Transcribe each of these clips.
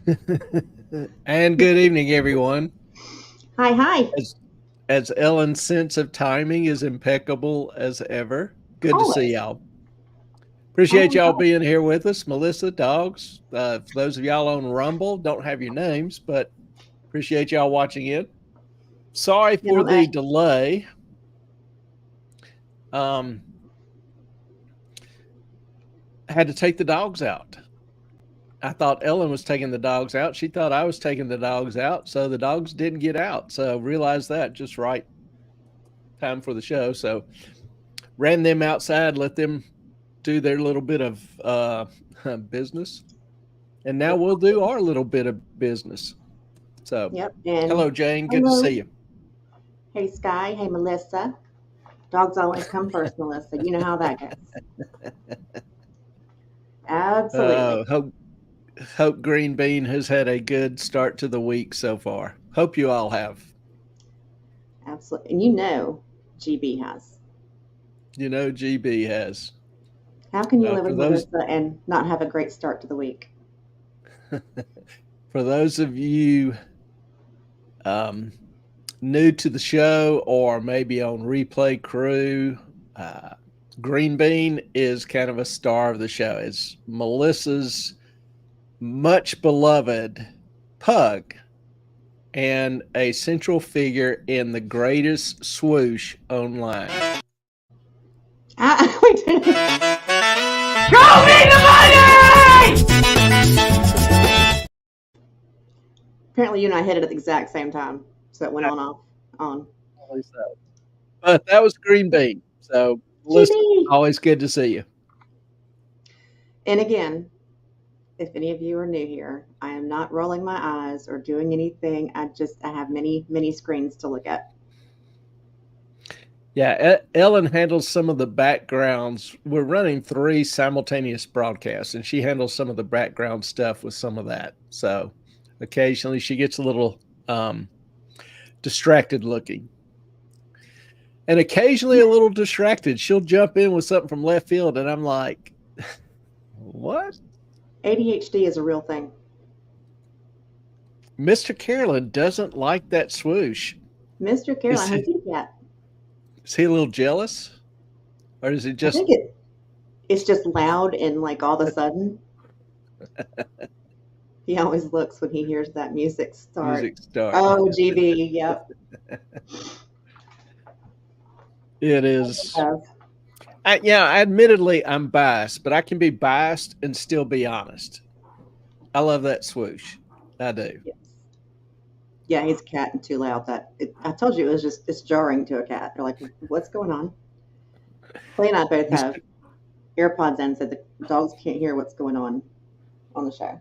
And good evening, everyone. Hi, hi. As as Ellen's sense of timing is impeccable as ever. Good to see Always. y'all. Appreciate Always, y'all always. being here with us, Melissa, Dogs. For those of y'all on Rumble, don't have your names, but appreciate y'all watching in. Sorry You for know the that. delay. Um, I had to take the dogs out. I thought Ellen was taking the dogs out. She thought I was taking the dogs out, so the dogs didn't get out. So realized that just right time for the show. So ran them outside, let them do their little bit of business, and now we'll do our little bit of business. So, Yep. And hello, Jane. Good to see hello. you. Hey, Sky. Hey, Melissa. Dogs always come first, Melissa. You know how that goes. Absolutely. Hope Green Bean has had a good start to the week so far. Hope you all have. Absolutely. And you know GB has. GB has. How can you live For with those Melissa and not have a great start to the week? for those of you um, new to the show or maybe on replay crew, uh, Green Bean is kind of a star of the show. It's Melissa's much beloved pug and a central figure in the greatest swoosh online. We did. Show me the money! Apparently, you and I hit it at the exact same time. So it went on off. On. So, but that was Green Bean. So, Melissa, GB. always good to see you. And again, if any of you are new here, I am not rolling my eyes or doing anything. I have many, many screens to look at. Yeah, Ellen handles some of the backgrounds. We're running 3 simultaneous broadcasts, and she handles some of the background stuff with some of that. So occasionally she gets a little distracted looking. And occasionally a little distracted. She'll jump in with something from left field, and I'm like, what? ADHD is a real thing. Mr. Carolyn doesn't like that swoosh. Mr. Is Caroline, how he, you cat? is he a little jealous? Or is it I just think it's just loud and like all of a sudden he always looks when he hears that music start. music start? Oh, GB, yep. It is. Have. Admittedly, I'm biased, but I can be biased and still be honest. I love that swoosh. I do. Yes. Yeah, he's a cat and too loud. I told you it's jarring to a cat. They're like, what's going on? Clay and I both have Mr. AirPods in, so the dogs can't hear what's going on the show.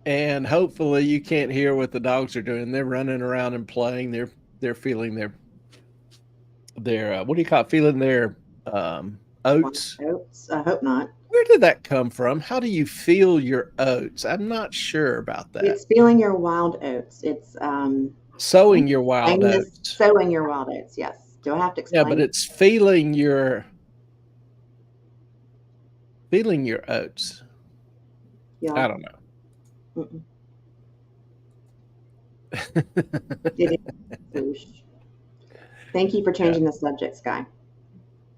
And hopefully you can't hear what the dogs are doing. They're running around and playing. They're feeling their what do you call it? Feeling their oats. Oats. I hope not. Where did that come from? How do you feel your oats? I'm not sure about that. It's feeling your wild oats. It's Sowing your wild explain this. oats. Sowing your wild oats. Yes. Do I have to Yeah, but explain? it's feeling your oats. I Y'all. don't know. Mm-mm. It is. Swoosh. Thank you for Yeah. changing the subject, Sky.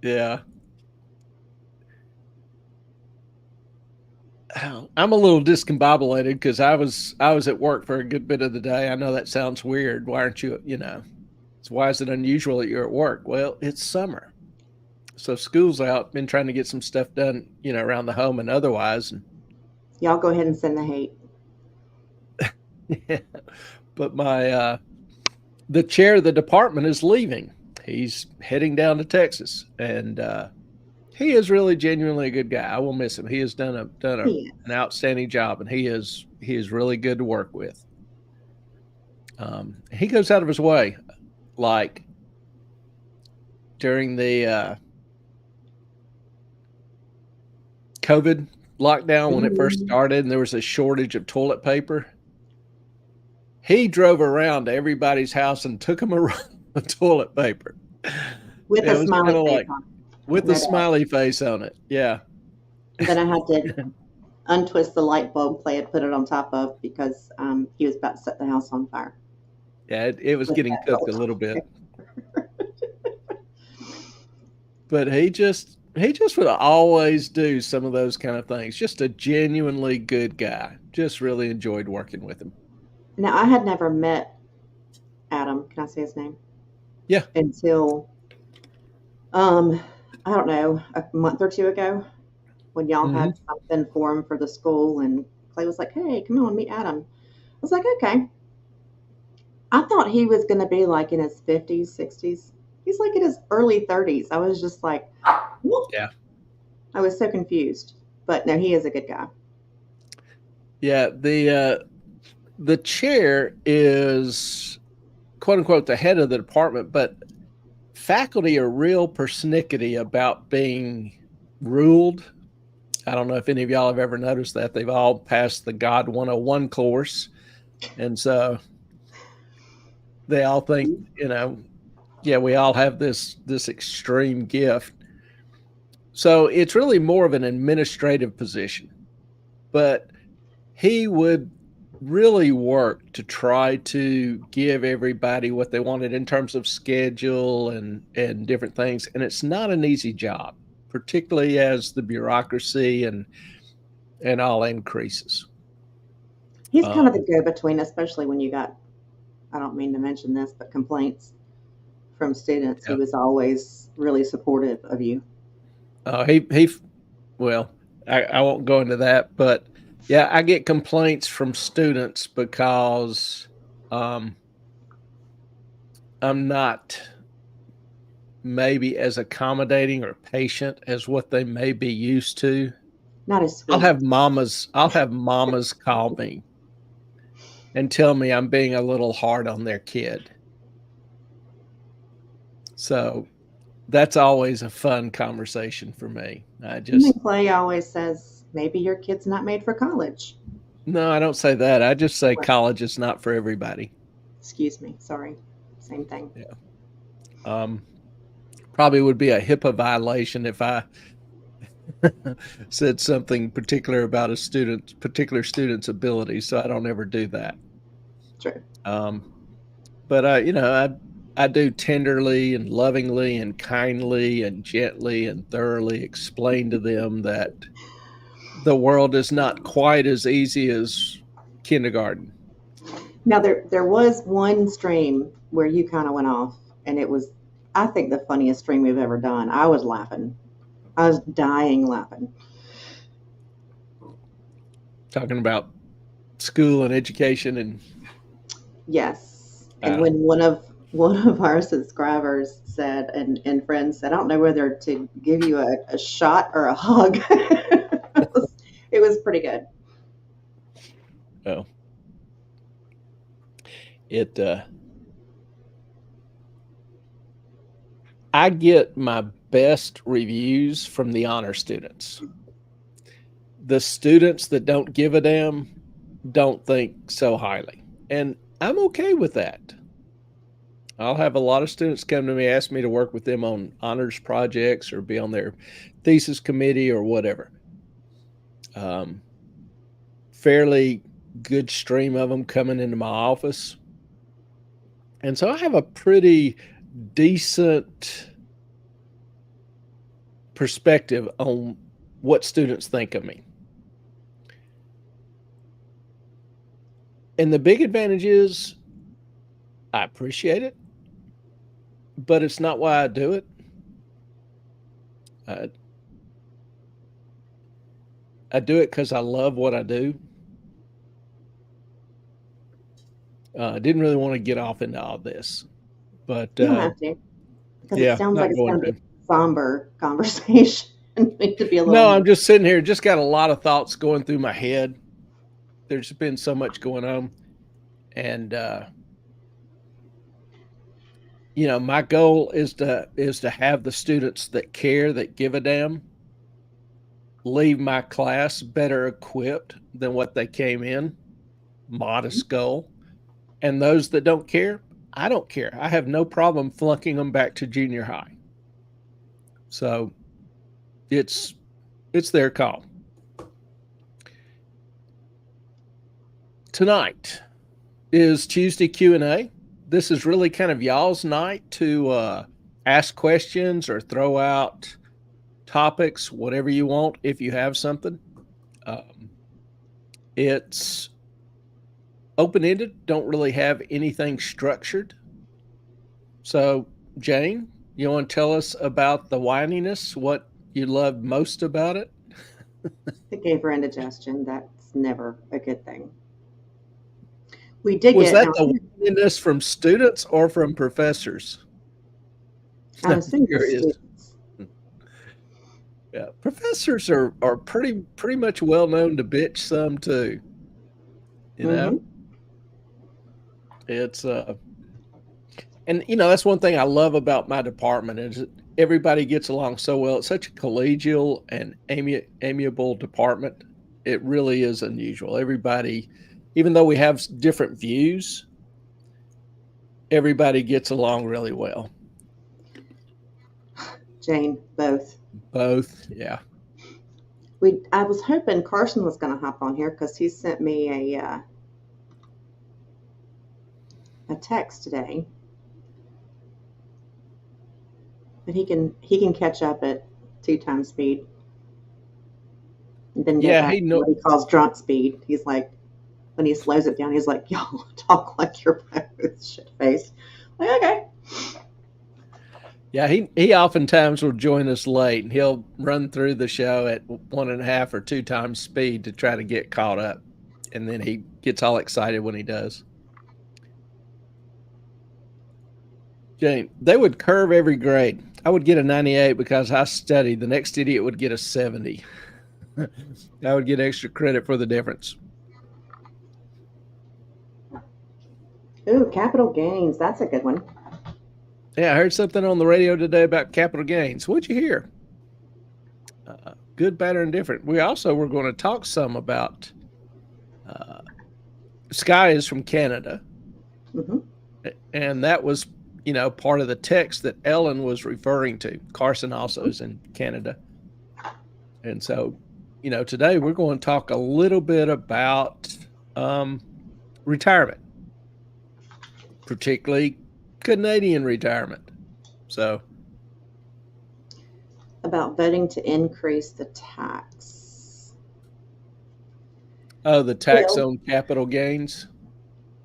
Yeah. I'm a little discombobulated because I was at work for a good bit of the day. I know that sounds weird. Why aren't you? Why is it unusual that you're at work? Well, it's summer, so school's out. Been trying to get some stuff done, around the home and otherwise. And Y'all go ahead and send the hate. but the chair of the department is leaving. He's heading down to Texas, and he is really genuinely a good guy. I will miss him. He has done an Yes. outstanding job, and he is really good to work with. He goes out of his way, like during the COVID lockdown when it first Mhm. started, and there was a shortage of toilet paper. He drove around to everybody's house and took them around the toilet paper. With It a was smiley kind of face like on it. with No a doubt. smiley face on it. Yeah. And then I had to untwist the light bulb Clay had put it on top of because he was about to set the house on fire. Yeah, it was With getting that cooked a bolt. little bit. But he just would always do some of those kind of things. Just a genuinely good guy. Just really enjoyed working with him. Now, I had never met Adam. Can I say his name? Yeah. Until, I don't know, a month or two ago when y'all had something for him for the school, and Clay was like, "Hey, come on, meet Adam." I was like, "Okay." I thought he was going to be like in his 50s, 60s. He's like in his early 30s. I was just like, what? Yeah. I was so confused. But no, he is a good guy. Yeah, the chair is quote unquote the head of the department, but faculty are real persnickety about being ruled. I don't know if any of y'all have ever noticed that. They've all passed the God 101 course. And so they all think, yeah, we all have this extreme gift. So it's really more of an administrative position. But he would really work to try to give everybody what they wanted in terms of schedule and different things. And it's not an easy job, particularly as the bureaucracy and all increases. He's kind of the go-between, especially when you got, I don't mean to mention this, but complaints from students. Yeah. He was always really supportive of you. Well, I won't go into that, but yeah, I get complaints from students because I'm not maybe as accommodating or patient as what they may be used to. Not as sweet. I'll have mamas call me and tell me I'm being a little hard on their kid. So that's always a fun conversation for me. Clay always says, maybe your kid's not made for college. No, I don't say that. I just say college is not for everybody. Excuse me. Sorry. Same thing. Yeah. Probably would be a HIPAA violation if I said something particular about a particular student's ability. So I don't ever do that. True. But I do tenderly and lovingly and kindly and gently and thoroughly explain to them that the world is not quite as easy as kindergarten. Now, there was one stream where you kind of went off, and it was, I think, the funniest stream we've ever done. I was laughing. I was dying laughing. Talking about school and education and... Yes. And when one of our subscribers said, and friends said, I don't know whether to give you a shot or a hug. It was pretty good. Oh. I get my best reviews from the honor students. The students that don't give a damn don't think so highly. And I'm okay with that. I'll have a lot of students come to me, ask me to work with them on honors projects or be on their thesis committee or whatever. Fairly good stream of them coming into my office. And so I have a pretty decent perspective on what students think of me. And the big advantage is I appreciate it, but it's not why I do it. I do it because I love what I do. I didn't really want to get off into all this, but you don't have to, because yeah, it sounds like it's going to be a somber conversation. Need to be a little no, I'm just sitting here, just got a lot of thoughts going through my head. There's been so much going on, and my goal is to have the students that care, that give a damn, leave my class better equipped than what they came in. Modest goal. And those that don't care, I don't care. I have no problem flunking them back to junior high. So it's their call. tonight is Tuesday Q&A. This is really kind of y'all's night to ask questions or throw out topics, whatever you want, if you have something. It's open-ended, don't really have anything structured. So, Jane, you want to tell us about the whininess, what you loved most about it? I gave her indigestion. That's never a good thing. We did Was get that the whininess from students or from professors? I'm assuming curious. students. Yeah, professors are pretty much well known to bitch some too. You know, it's and you know that's one thing I love about my department is that everybody gets along so well. It's such a collegial and amiable department. It really is unusual. Everybody, even though we have different views, everybody gets along really well. Jane, both. Both, yeah. I was hoping Carson was going to hop on here because he sent me a text today. But he can catch up at 2 times speed. And then go back to what he calls drunk speed. He's like, when he slows it down, he's like, y'all talk like you're both shit-faced. Like, okay. Yeah, he oftentimes will join us late, and he'll run through the show at 1.5 or 2 times speed to try to get caught up, and then he gets all excited when he does. Jane, they would curve every grade. I would get a 98 because I studied. The next idiot would get a 70. I would get extra credit for the difference. Ooh, capital gains. That's a good one. Yeah, I heard something on the radio today about capital gains. What'd you hear? Good, bad, or indifferent. We also were going to talk some about Sky is from Canada. And that was, you know, part of the text that Ellen was referring to. Carson also is in Canada. And so, you know, today we're going to talk a little bit about retirement, particularly Canadian retirement. So about voting to increase the tax. Oh, the tax on capital gains.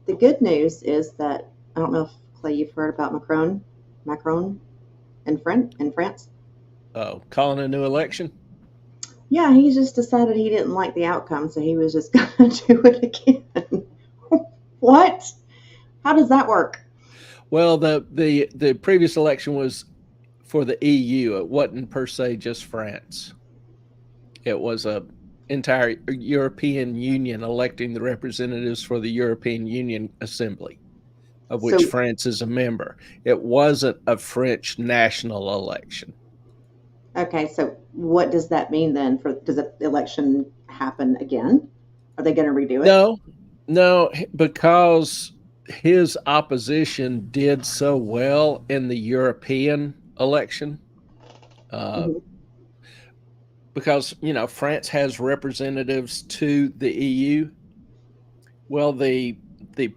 The good news is that I don't know if Clay you've heard about Macron in France. Oh, calling a new election. Yeah, he just decided he didn't like the outcome, so he was just going to do it again. What? How does that work? Well, the previous election was for the EU. It wasn't per se just France. It was a entire European Union electing the representatives for the European Union Assembly, of which France is a member. It wasn't a French national election. Okay, so what does that mean then? Does the election happen again? Are they going to redo it? No, because his opposition did so well in the European election. Because, you know, France has representatives to the EU. Well, the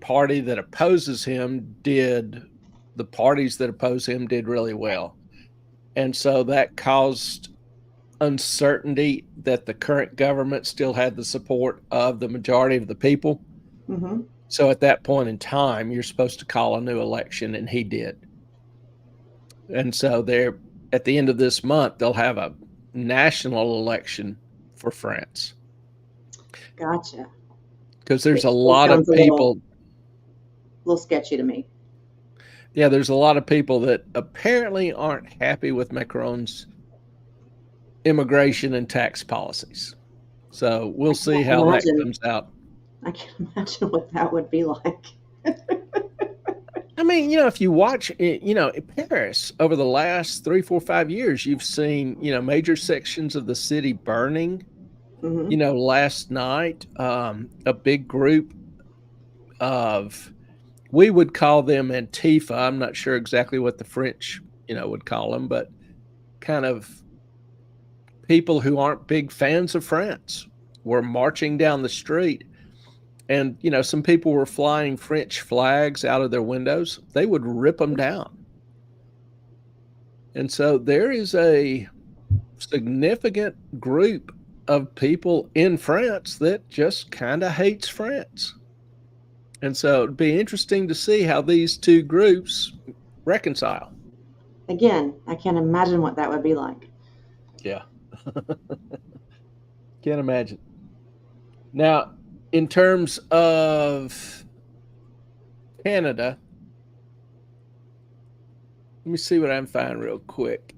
party that opposes him the parties that oppose him did really well. And so that caused uncertainty that the current government still had the support of the majority of the people. So at that point in time, you're supposed to call a new election, and he did. And so at the end of this month, they'll have a national election for France. Gotcha. Because there's a lot of people. A little sketchy to me. Yeah, there's a lot of people that apparently aren't happy with Macron's immigration and tax policies. So we'll see how that comes out. I can't imagine what that would be like. I mean, you know, if you watch, you know, in Paris over the last 3, 4, 5 years, you've seen, you know, major sections of the city burning. You know, last night, a big group of, we would call them Antifa. I'm not sure exactly what the French, you know, would call them, but kind of people who aren't big fans of France were marching down the street. and some people were flying French flags out of their windows, they would rip them down. And so there is a significant group of people in France that just kind of hates France. And so it'd be interesting to see how these two groups reconcile. Again, I can't imagine what that would be like. Yeah. Can't imagine. Now, in terms of Canada, let me see what I can find real quick.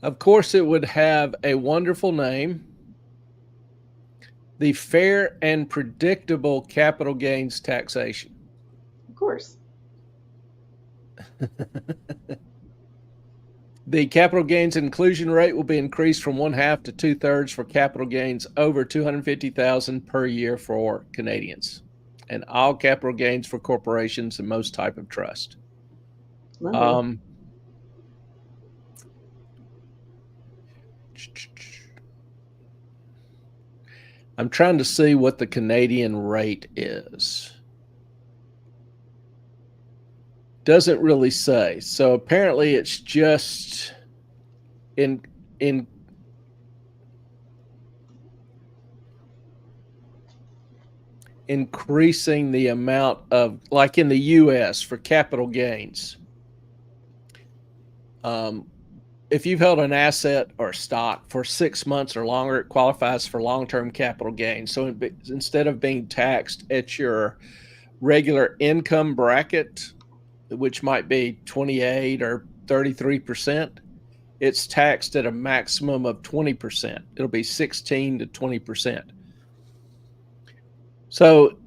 Of course, it would have a wonderful name. The Fair and Predictable Capital Gains Taxation. Of course. The capital gains inclusion rate will be increased from 1/2 to 2/3 for capital gains over $250,000 per year for Canadians, and all capital gains for corporations and most type of trust. Lovely. I'm trying to see what the Canadian rate is. Doesn't really say. So apparently it's just in increasing the amount of, like in the US for capital gains. If you've held an asset or stock for 6 months or longer, it qualifies for long-term capital gains. So instead of being taxed at your regular income bracket, which might be 28 or 33%, it's taxed at a maximum of 20%. It'll be 16 to 20%. So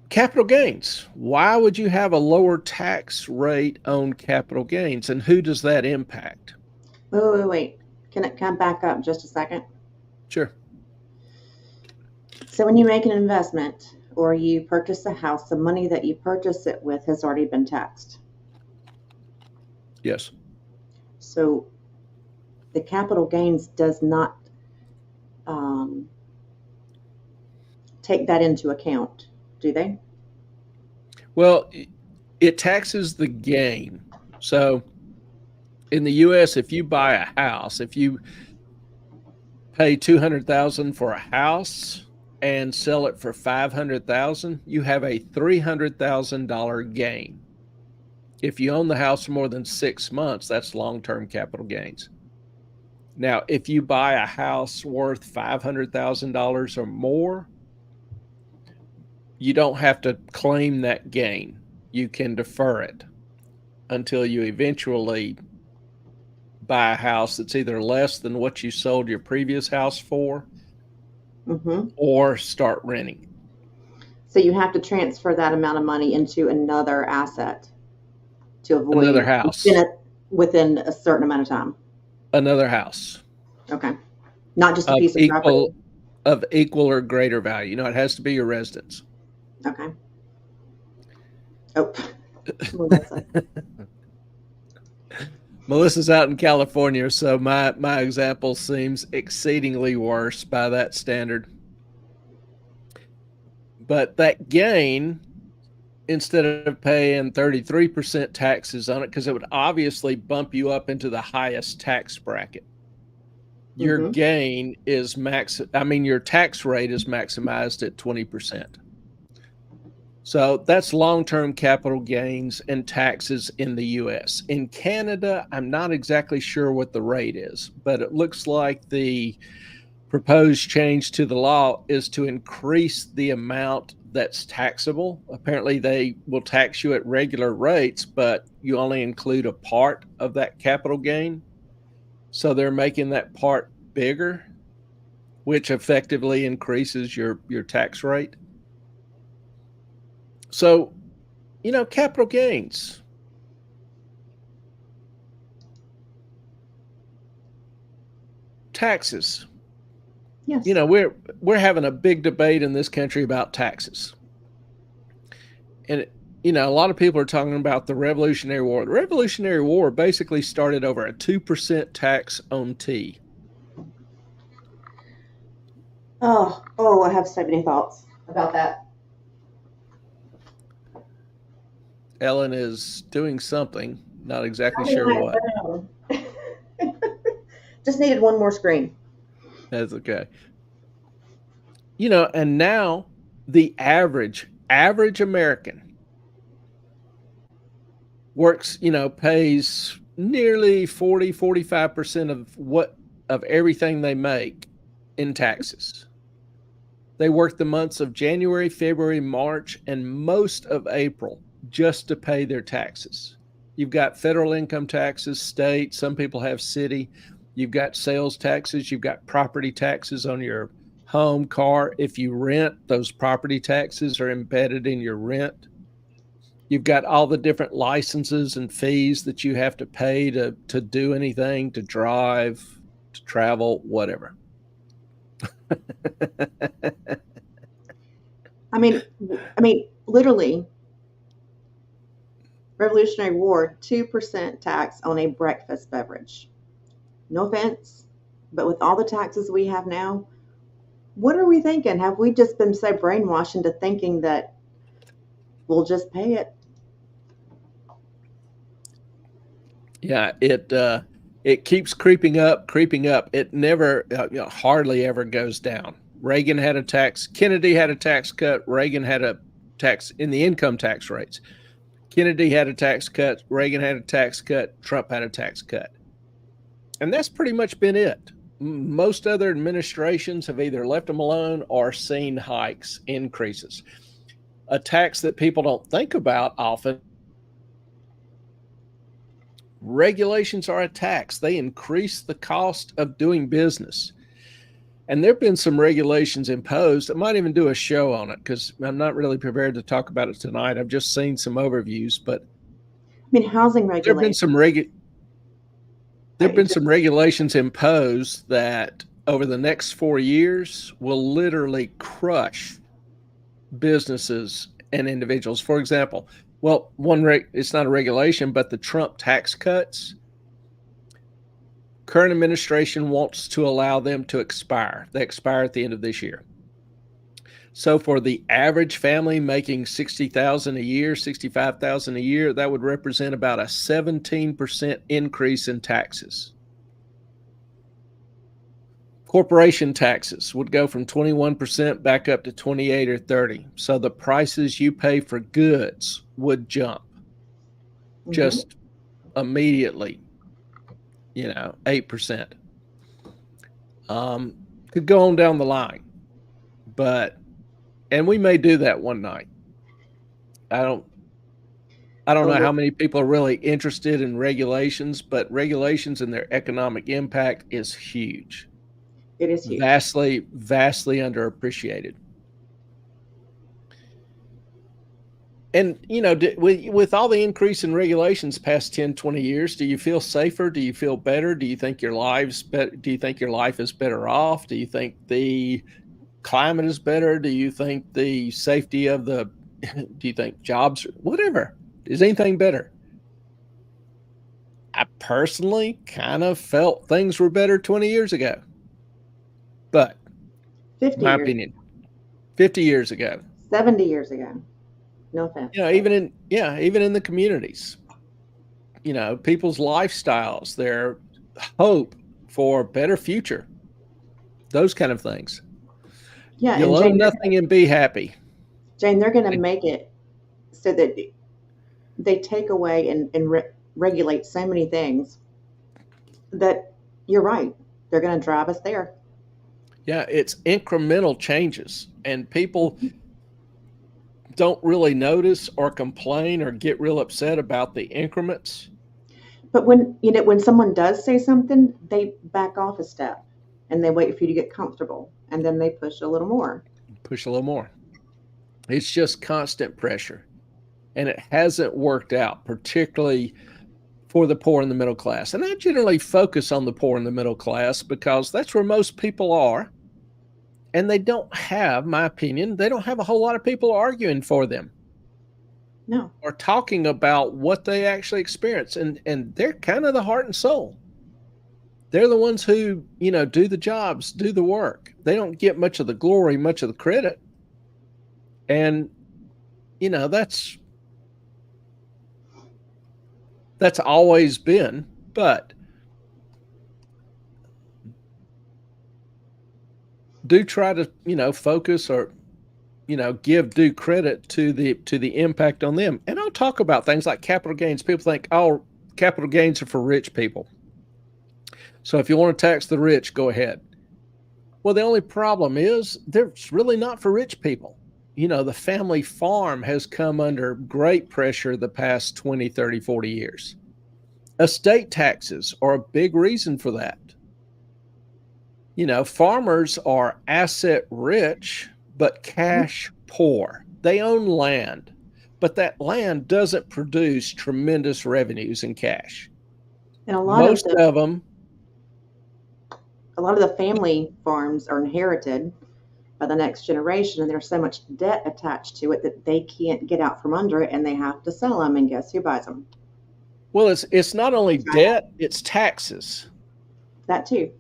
capital gains. Why would you have a lower tax rate on capital gains, and who does that impact? Wait. Can I back up just a second? Sure. So when you make an investment or you purchase a house, the money that you purchase it with has already been taxed. Yes. So the capital gains does not take that into account, do they? Well, it taxes the gain. So in the US, if you buy a house, if you pay $200,000 for a house and sell it for $500,000, you have a $300,000 gain. If you own the house for more than 6 months, that's long-term capital gains. Now, if you buy a house worth $500,000 or more, you don't have to claim that gain. You can defer it until you eventually buy a house that's either less than what you sold your previous house for, or start renting. So you have to transfer that amount of money into another asset to avoid another house within a certain amount of time. Another house. Okay. Not just a piece of property. Of equal or greater value. It has to be your residence. Okay. Oh, Melissa. Melissa's out in California, so my example seems exceedingly worse by that standard. But that gain, instead of paying 33% taxes on it, because it would obviously bump you up into the highest tax bracket, your gain is your tax rate is maximized at 20%. So that's long-term capital gains and taxes in the US. In Canada, I'm not exactly sure what the rate is, but it looks like the proposed change to the law is to increase the amount that's taxable. Apparently, they will tax you at regular rates, but you only include a part of that capital gain. So they're making that part bigger, which effectively increases your tax rate. So, capital gains. Taxes. Yes. We're having a big debate in this country about taxes. And you know, a lot of people are talking about the Revolutionary War. The Revolutionary War basically started over a 2% tax on tea. Oh, I have so many thoughts about that. Ellen is doing something, not exactly Probably sure my what. phone. Just needed one more screen. That's okay. You know, and now the average American works, you know, pays nearly 45% of everything they make in taxes. They work the months of January, February, March, and most of April just to pay their taxes. You've got federal income taxes, state, some people have city. You've got sales taxes, you've got property taxes on your home, car. If you rent, those property taxes are embedded in your rent. You've got all the different licenses and fees that you have to pay to do anything, to drive, to travel, whatever. I mean, literally, Revolutionary War, 2% tax on a breakfast beverage. No offense, but with all the taxes we have now, what are we thinking? Have we just been so brainwashed into thinking that we'll just pay it? Yeah, it keeps creeping up. It never, hardly ever goes down. Reagan had a tax. Kennedy had a tax cut. Reagan had a tax in the income tax rates. Kennedy had a tax cut. Reagan had a tax cut. Trump had a tax cut. And that's pretty much been it. Most other administrations have either left them alone or seen hikes, increases. A tax that people don't think about often. Regulations are a tax. They increase the cost of doing business. And there have been some regulations imposed. I might even do a show on it because I'm not really prepared to talk about it tonight. I've just seen some overviews, but Housing regulations. There have been some regulations imposed that over the next 4 years will literally crush businesses and individuals. For example, well, it's not a regulation, but the Trump tax cuts, current administration wants to allow them to expire. They expire at the end of this year. So for the average family making $60,000 a year, $65,000 a year, that would represent about a 17% increase in taxes. Corporation taxes would go from 21% back up to 28 or 30. So the prices you pay for goods would jump just immediately, 8%. Could go on down the line, and we may do that one night. I don't know how many people are really interested in regulations, but regulations and their economic impact is huge. It is huge. Vastly underappreciated. And, with all the increase in regulations past 10, 20 years, do you feel safer? Do you feel better? Do you think your life is better off? Do you think the climate is better? Do you think the safety of do you think jobs, whatever, is anything better? I personally kind of felt things were better 20 years ago. But 50 my years. opinion, 50 years ago, 70 years ago. No offense. Even in the communities, people's lifestyles, their hope for a better future, those kind of things. Yeah, you'll own nothing and be happy. Jane, they're going to make it so that they take away and regulate so many things that you're right. They're going to drive us there. Yeah, it's incremental changes, and people don't really notice or complain or get real upset about the increments. But when someone does say something, they back off a step and they wait for you to get comfortable, and then they push a little more. It's just constant pressure, and it hasn't worked out, particularly for the poor and the middle class. And I generally focus on the poor and the middle class because that's where most people are. And they don't have, my opinion, they don't have a whole lot of people arguing for them. No. are talking about what they actually experience, and they're kind of the heart and soul. They're the ones who, do the jobs, do the work. They don't get much of the glory, much of the credit. And, that's always been, but do try to, focus or, give due credit to the impact on them. And I'll talk about things like capital gains. People think, oh, capital gains are for rich people. So if you want to tax the rich, go ahead. Well, the only problem is they're really not for rich people. The family farm has come under great pressure the past 20, 30, 40 years. Estate taxes are a big reason for that. Farmers are asset rich, but cash poor. They own land, but that land doesn't produce tremendous revenues in cash. And a lot Most of them. A lot of the family farms are inherited by the next generation, and there's so much debt attached to it that they can't get out from under it, and they have to sell them. And guess who buys them? Well, it's not only debt, it's taxes. That too.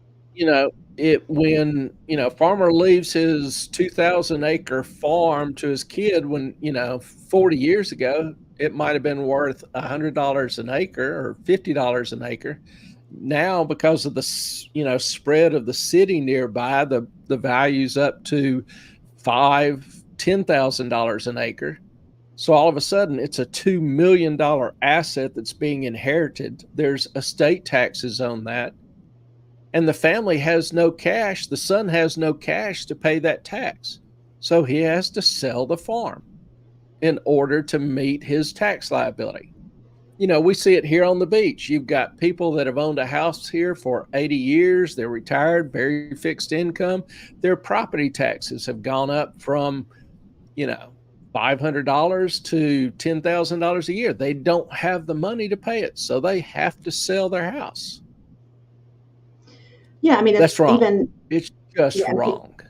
When farmer leaves his 2,000 acre farm to his kid when 40 years ago it might have been worth $100 an acre or $50 an acre. Now, because of the spread of the city nearby, the value's up to $10,000 an acre. So all of a sudden, it's a $2 million asset that's being inherited. There's estate taxes on that, and the family has no cash. The son has no cash to pay that tax, so he has to sell the farm in order to meet his tax liability. We see it here on the beach. You've got people that have owned a house here for 80 years. They're retired, very fixed income. Their property taxes have gone up from, $500 to $10,000 a year. They don't have the money to pay it, so they have to sell their house. Yeah, I mean, that's wrong. It's just Yeah, wrong.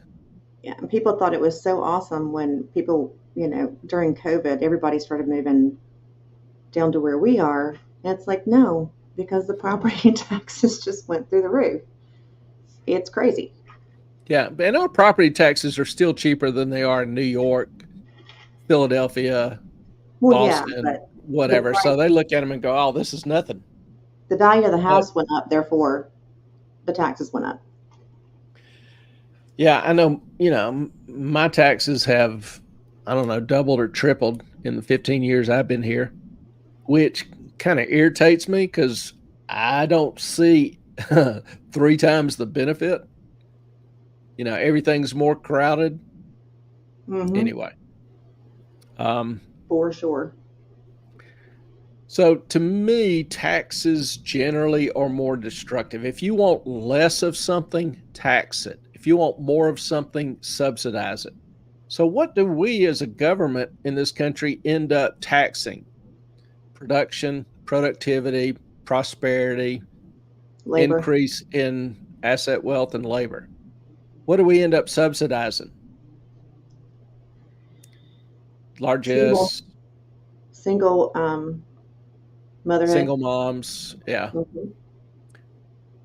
And people thought it was so awesome when people, during COVID, everybody started moving down to where we are. And it's like, no, because the property taxes just went through the roof. It's crazy. Yeah, and our property taxes are still cheaper than they are in New York, Philadelphia, Boston, whatever. So they look at them and go, oh, this is nothing. The value of the house went up, therefore the taxes went up. Yeah, I know, my taxes have, I don't know, doubled or tripled in the 15 years I've been here, which kind of irritates me because I don't see 3 times the benefit. Everything's more crowded. Mm-hmm. Anyway. For sure. So to me, taxes generally are more destructive. If you want less of something, tax it. If you want more of something, subsidize it. So what do we as a government in this country end up taxing? Production, productivity, prosperity, Labor. Increase in asset wealth and labor. What do we end up subsidizing? Largesse. Single motherhood. Single moms. Yeah. Mm-hmm.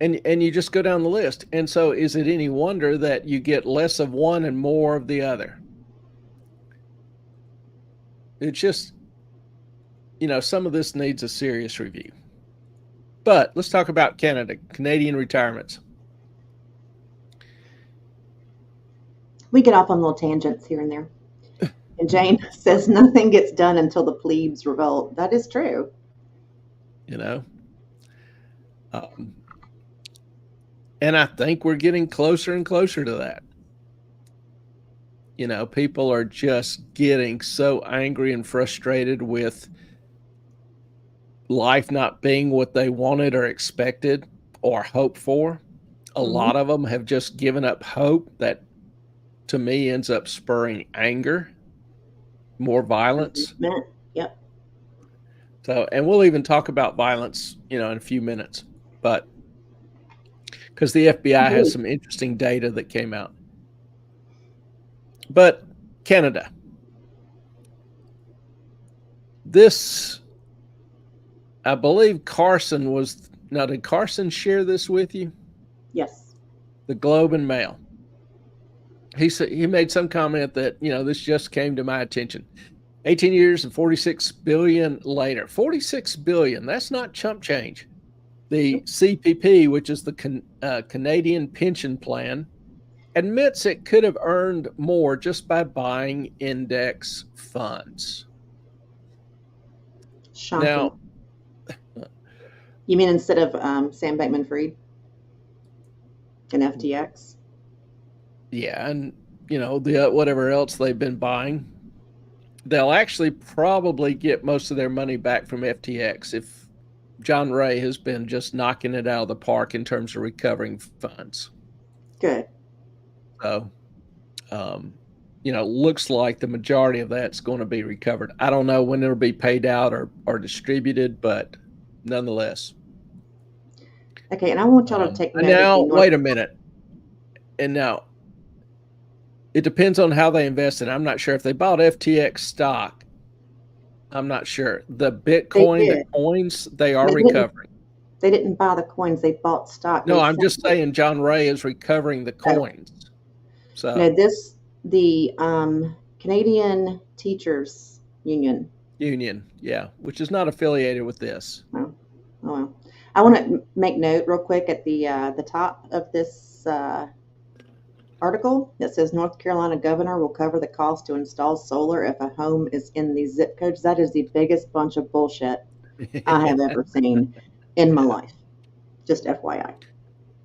And you just go down the list. And so is it any wonder that you get less of one and more of the other? It's just, some of this needs a serious review. But let's talk about Canada, Canadian retirements. We get off on little tangents here and there. And Jane says nothing gets done until the plebes revolt. That is true. And I think we're getting closer and closer to that. People are just getting so angry and frustrated with life not being what they wanted or expected or hoped for. A lot of them have just given up hope that, to me, ends up spurring anger, more violence. Yep. So, and we'll even talk about violence, in a few minutes, but because the FBI has some interesting data that came out. But Canada, This, I believe Carson was, now did Carson share this with you? Yes. The Globe and Mail. He said, he made some comment that, this just came to my attention. 18 years and 46 billion later. 46 billion, that's not chump change. The CPP, which is the Canadian Pension Plan, admits it could have earned more just by buying index funds. Shocking. Now, you mean instead of Sam Bankman-Fried and FTX? Yeah, and the whatever else they've been buying, they'll actually probably get most of their money back from FTX if John Ray has been just knocking it out of the park in terms of recovering funds. Good. So, looks like the majority of that's going to be recovered. I don't know when it'll be paid out or distributed, but nonetheless. Okay, and I want y'all to take note. Now, wait a minute. And now, it depends on how they invested. I'm not sure if they bought FTX stock. I'm not sure. The Bitcoin, the coins, they are recovering. They didn't buy the coins. They bought stock. No, I'm just saying John Ray is recovering the coins. So no, the Canadian Teachers Union. Yeah, which is not affiliated with this. Oh well. I want to make note real quick at the top of this article that says North Carolina governor will cover the cost to install solar if a home is in these zip codes. That is the biggest bunch of bullshit I have ever seen in my life. Just FYI.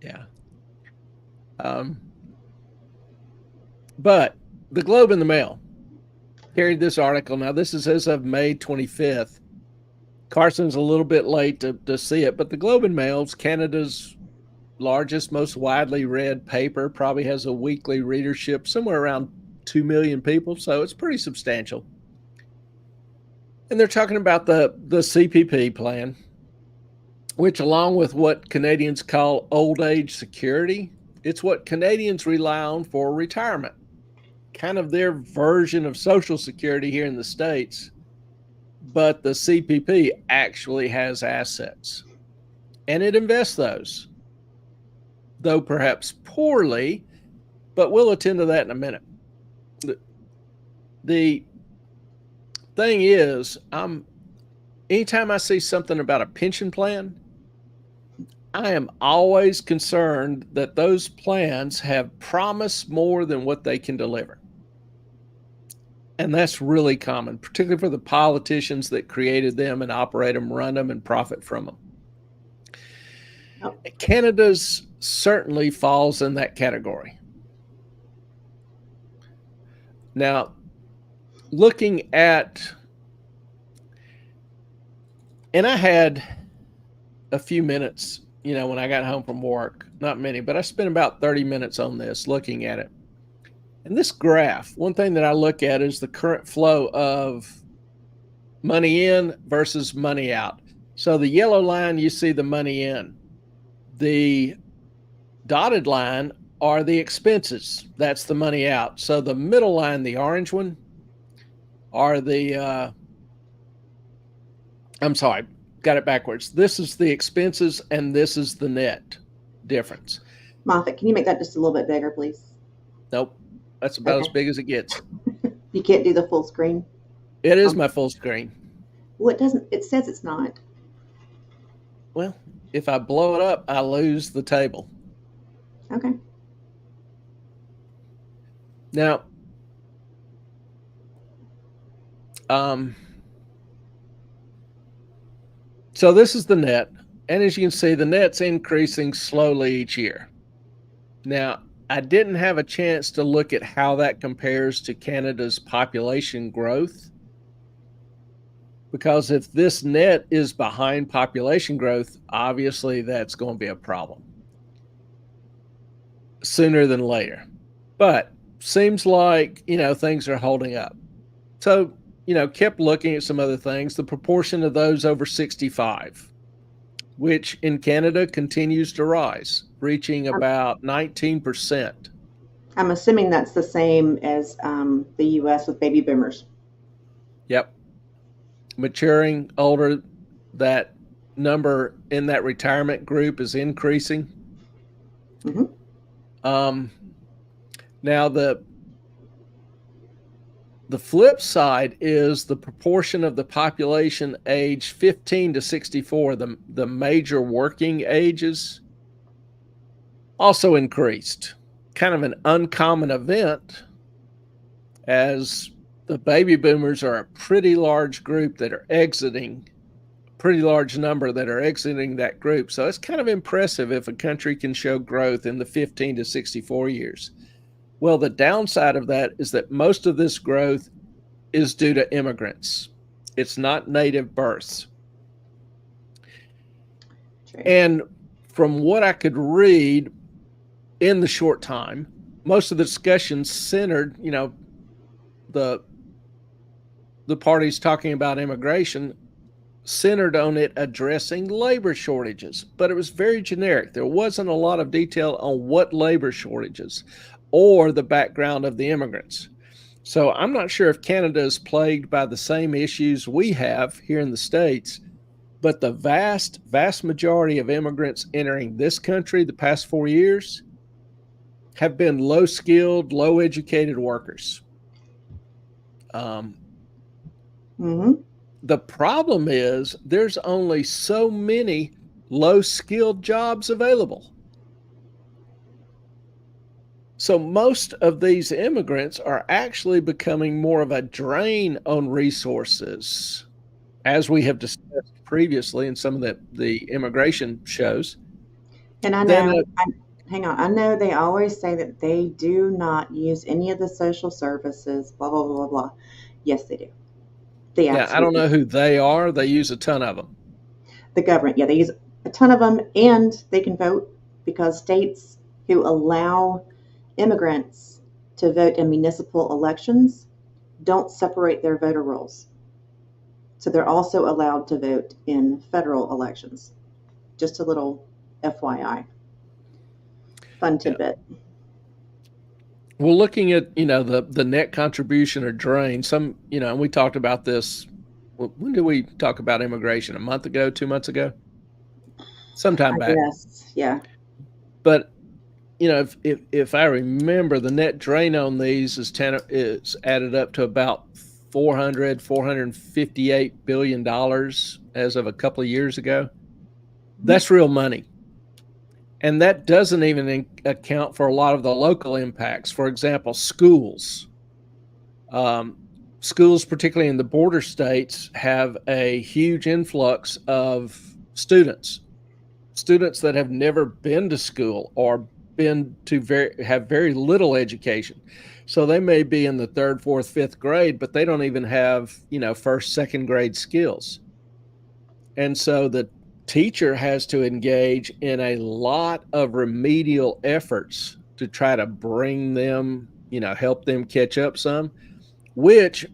Yeah. But the Globe and the Mail carried this article. Now, this is as of May 25th. Carson's a little bit late to see it, but the Globe and Mail's Canada's largest, most widely read paper, probably has a weekly readership somewhere around 2 million people, so it's pretty substantial. And they're talking about the CPP plan, which, along with what Canadians call old age security, it's what Canadians rely on for retirement. Kind of their version of Social Security here in the States, but the CPP actually has assets, and it invests those, though perhaps poorly, but we'll attend to that in a minute. The thing is, anytime I see something about a pension plan, I am always concerned that those plans have promised more than what they can deliver. And that's really common, particularly for the politicians that created them and operate them, run them, and profit from them. Oh. Canada's certainly falls in that category. Now, looking at, and I had a few minutes, when I got home from work, not many, but I spent about 30 minutes on this, looking at it. And this graph, one thing that I look at is the current flow of money in versus money out. So the yellow line, you see the money in. The dotted line are the expenses. That's the money out. So the middle line, the orange one, are the, I'm sorry, got it backwards. This is the expenses and this is the net difference. Moffat, can you make that just a little bit bigger, please? Nope. That's about as big as it gets. You can't do the full screen? It is my full screen. Well, it says it's not. Well, if I blow it up, I lose the table. Okay. Now, so this is the net. And as you can see, the net's increasing slowly each year. Now, I didn't have a chance to look at how that compares to Canada's population growth, because if this net is behind population growth, obviously that's going to be a problem sooner than later. But seems like, things are holding up. So, kept looking at some other things. The proportion of those over 65, which in Canada continues to rise, reaching about 19%. I'm assuming that's the same as the U.S. with baby boomers. Yep. maturing, older, that number in that retirement group is increasing. Mm-hmm. Now the flip side is the proportion of the population age 15 to 64, the major working ages, also increased. Kind of an uncommon event, as the baby boomers are a pretty large group that are exiting, pretty large number that are exiting that group. So it's kind of impressive if a country can show growth in the 15 to 64 years. Well, the downside of that is that most of this growth is due to immigrants. It's not native births. True. And from what I could read in the short time, most of the discussions centered, the parties talking about immigration centered on it addressing labor shortages, but it was very generic. There wasn't a lot of detail on what labor shortages or the background of the immigrants. So I'm not sure if Canada is plagued by the same issues we have here in the States, but the vast, vast majority of immigrants entering this country the past 4 years have been low-skilled, low-educated workers. Mm-hmm. The problem is there's only so many low-skilled jobs available. So most of these immigrants are actually becoming more of a drain on resources, as we have discussed previously in some of the immigration shows. And I Then, know, hang on, I know they always say that they do not use any of the social services, blah, blah, blah, blah, blah. Yes, they do. They yeah, I don't absolutely know who they are. They use a ton of them. The government, yeah, they use a ton of them, and they can vote because states who allow immigrants to vote in municipal elections don't separate their voter rolls. So they're also allowed to vote in federal elections. Just a little FYI. Fun tidbit. Well, looking at, the net contribution or drain, and we talked about this. When did we talk about immigration? A month ago, 2 months ago? Sometime back. Yes, yeah. But, if I remember, the net drain on these is added up to about $458 billion as of a couple of years ago. That's real money. And that doesn't even account for a lot of the local impacts. For example, schools. Schools, particularly in the border states, have a huge influx of students that have never been to school or have very little education. So they may be in the 3rd, 4th, 5th grade, but they don't even have, 1st, 2nd grade skills. And so the teacher has to engage in a lot of remedial efforts to try to bring them, help them catch up some, which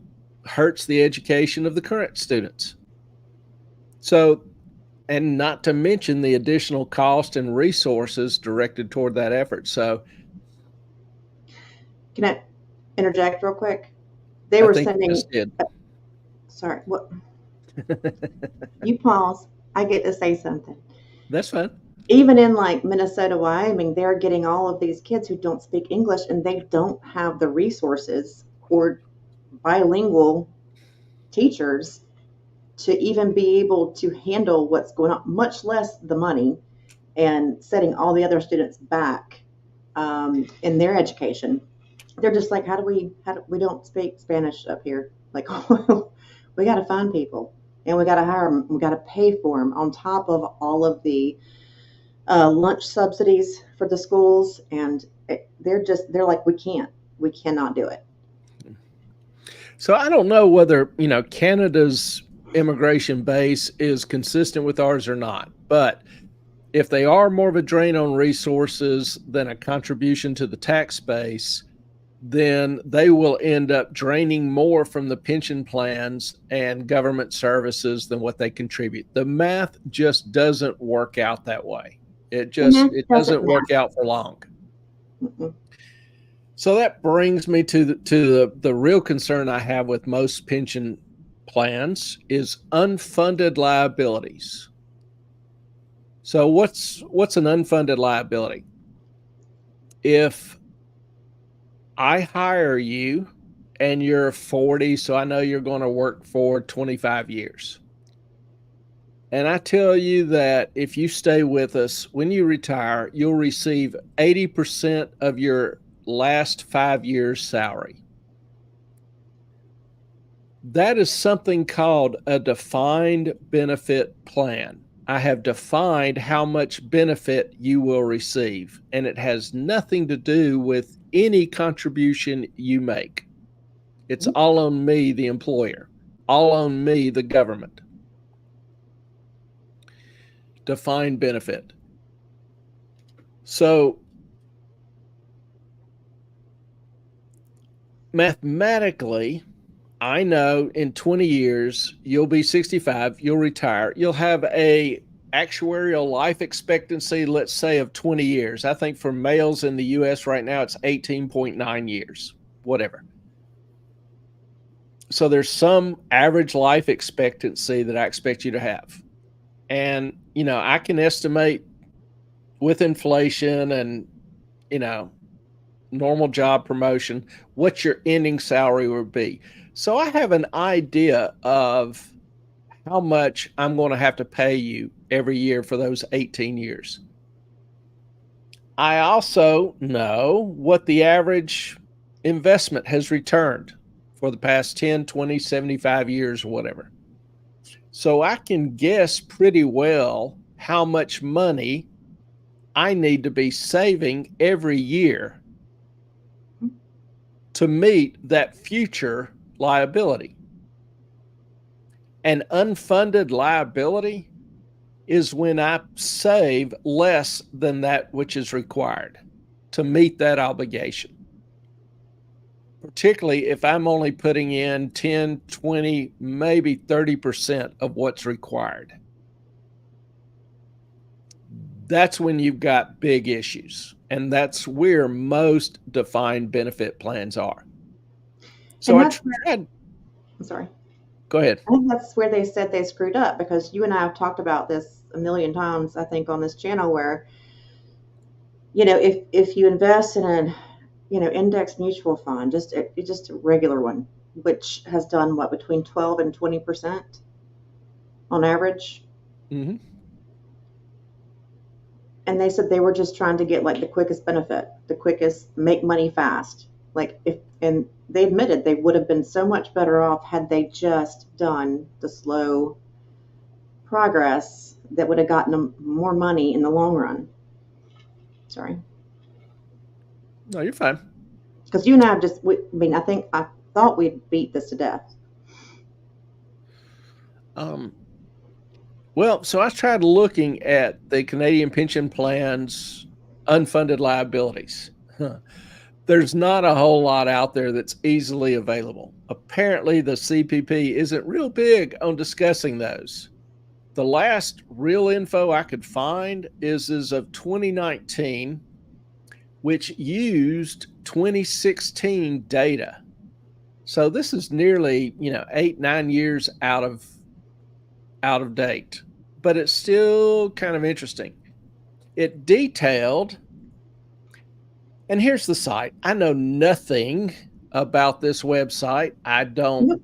hurts the education of the current students. So, and not to mention the additional cost and resources directed toward that effort. So, Can I interject real quick? They were I think sending. you just did. Sorry, what? You pause. I get to say something. That's fine. Even in like Minnesota, Wyoming, they're getting all of these kids who don't speak English and they don't have the resources or bilingual teachers to even be able to handle what's going on, much less the money, and setting all the other students back in their education. They're just like, how do we don't speak Spanish up here? Like, we got to find people and we got to hire them. We got to pay for them on top of all of the lunch subsidies for the schools. And they're like, we cannot do it. So I don't know whether, Canada's immigration base is consistent with ours or not, but if they are more of a drain on resources than a contribution to the tax base, then they will end up draining more from the pension plans and government services than what they contribute. The math just doesn't work out that way. It doesn't work out for long. Mm-mm. So that brings me to the real concern I have with most pension plans is unfunded liabilities. So what's an unfunded liability? If I hire you and you're 40, so I know you're going to work for 25 years. And I tell you that if you stay with us, when you retire, you'll receive 80% of your last 5 years' salary. That is something called a defined benefit plan. I have defined how much benefit you will receive, and it has nothing to do with any contribution you make. It's all on me, the employer, all on me, the government. Defined benefit. So mathematically, I know in 20 years, you'll be 65, you'll retire, you'll have a actuarial life expectancy, let's say, of 20 years. I think for males in the US right now, it's 18.9 years, whatever. So there's some average life expectancy that I expect you to have. And, you know, I can estimate with inflation and, you know, normal job promotion, what your ending salary would be. So I have an idea of how much I'm going to have to pay you every year for those 18 years. I also know what the average investment has returned for the past 10, 20, 75 years or whatever. So I can guess pretty well how much money I need to be saving every year to meet that future liability. An unfunded liability is when I save less than that which is required to meet that obligation. Particularly if I'm only putting in 10, 20, maybe 30% of what's required. That's when you've got big issues. And that's where most defined benefit plans are. So I'm sorry. Go ahead. I think that's where they said they screwed up, because you and I have talked about this a million times, I think, on this channel, where, you know, if you invest in an, you know, index mutual fund, just a regular one, which has done what, between 12 and 20% on average. Mm-hmm. And they said they were just trying to get like the quickest benefit, the quickest, make money fast. And they admitted they would have been so much better off had they just done the slow progress that would have gotten them more money in the long run. Sorry. No, you're fine. Because you and I have I thought we'd beat this to death. Well, so I tried looking at the Canadian pension plan's unfunded liabilities. There's not a whole lot out there that's easily available. Apparently, the CPP isn't real big on discussing those. The last real info I could find is of 2019, which used 2016 data. So this is nearly, 8-9 years out of date, but it's still kind of interesting. It detailed, and here's the site. I know nothing about this website. I don't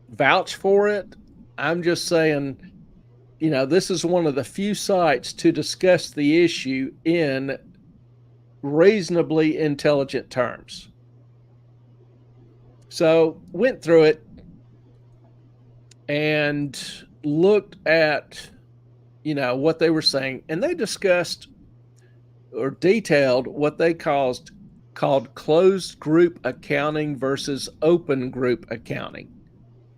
vouch for it. I'm just saying, this is one of the few sites to discuss the issue in reasonably intelligent terms. So went through it and looked at, what they were saying, and they discussed or detailed what they called closed group accounting versus open group accounting.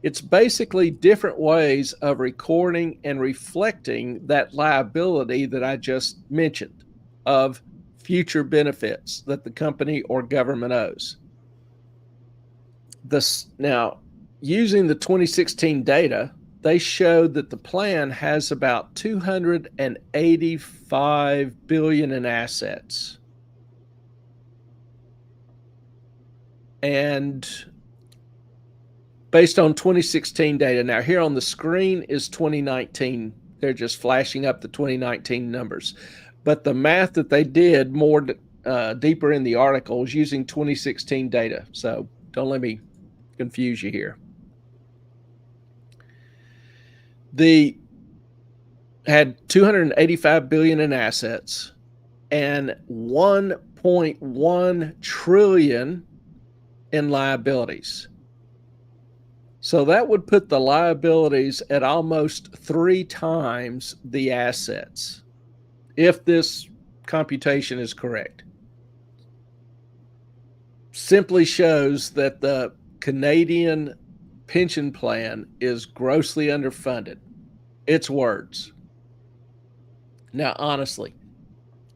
It's basically different ways of recording and reflecting that liability that I just mentioned of future benefits that the company or government owes. Now, using the 2016 data, they showed that the plan has about $285 billion in assets. And based on 2016 data, now here on the screen is 2019. They're just flashing up the 2019 numbers. But the math that they did more deeper in the article is using 2016 data. So don't let me confuse you here. They had 285 billion in assets and 1.1 trillion in liabilities. So that would put the liabilities at almost 3 times the assets, if this computation is correct. Simply shows that the Canadian pension plan is grossly underfunded. It's words. Now, honestly,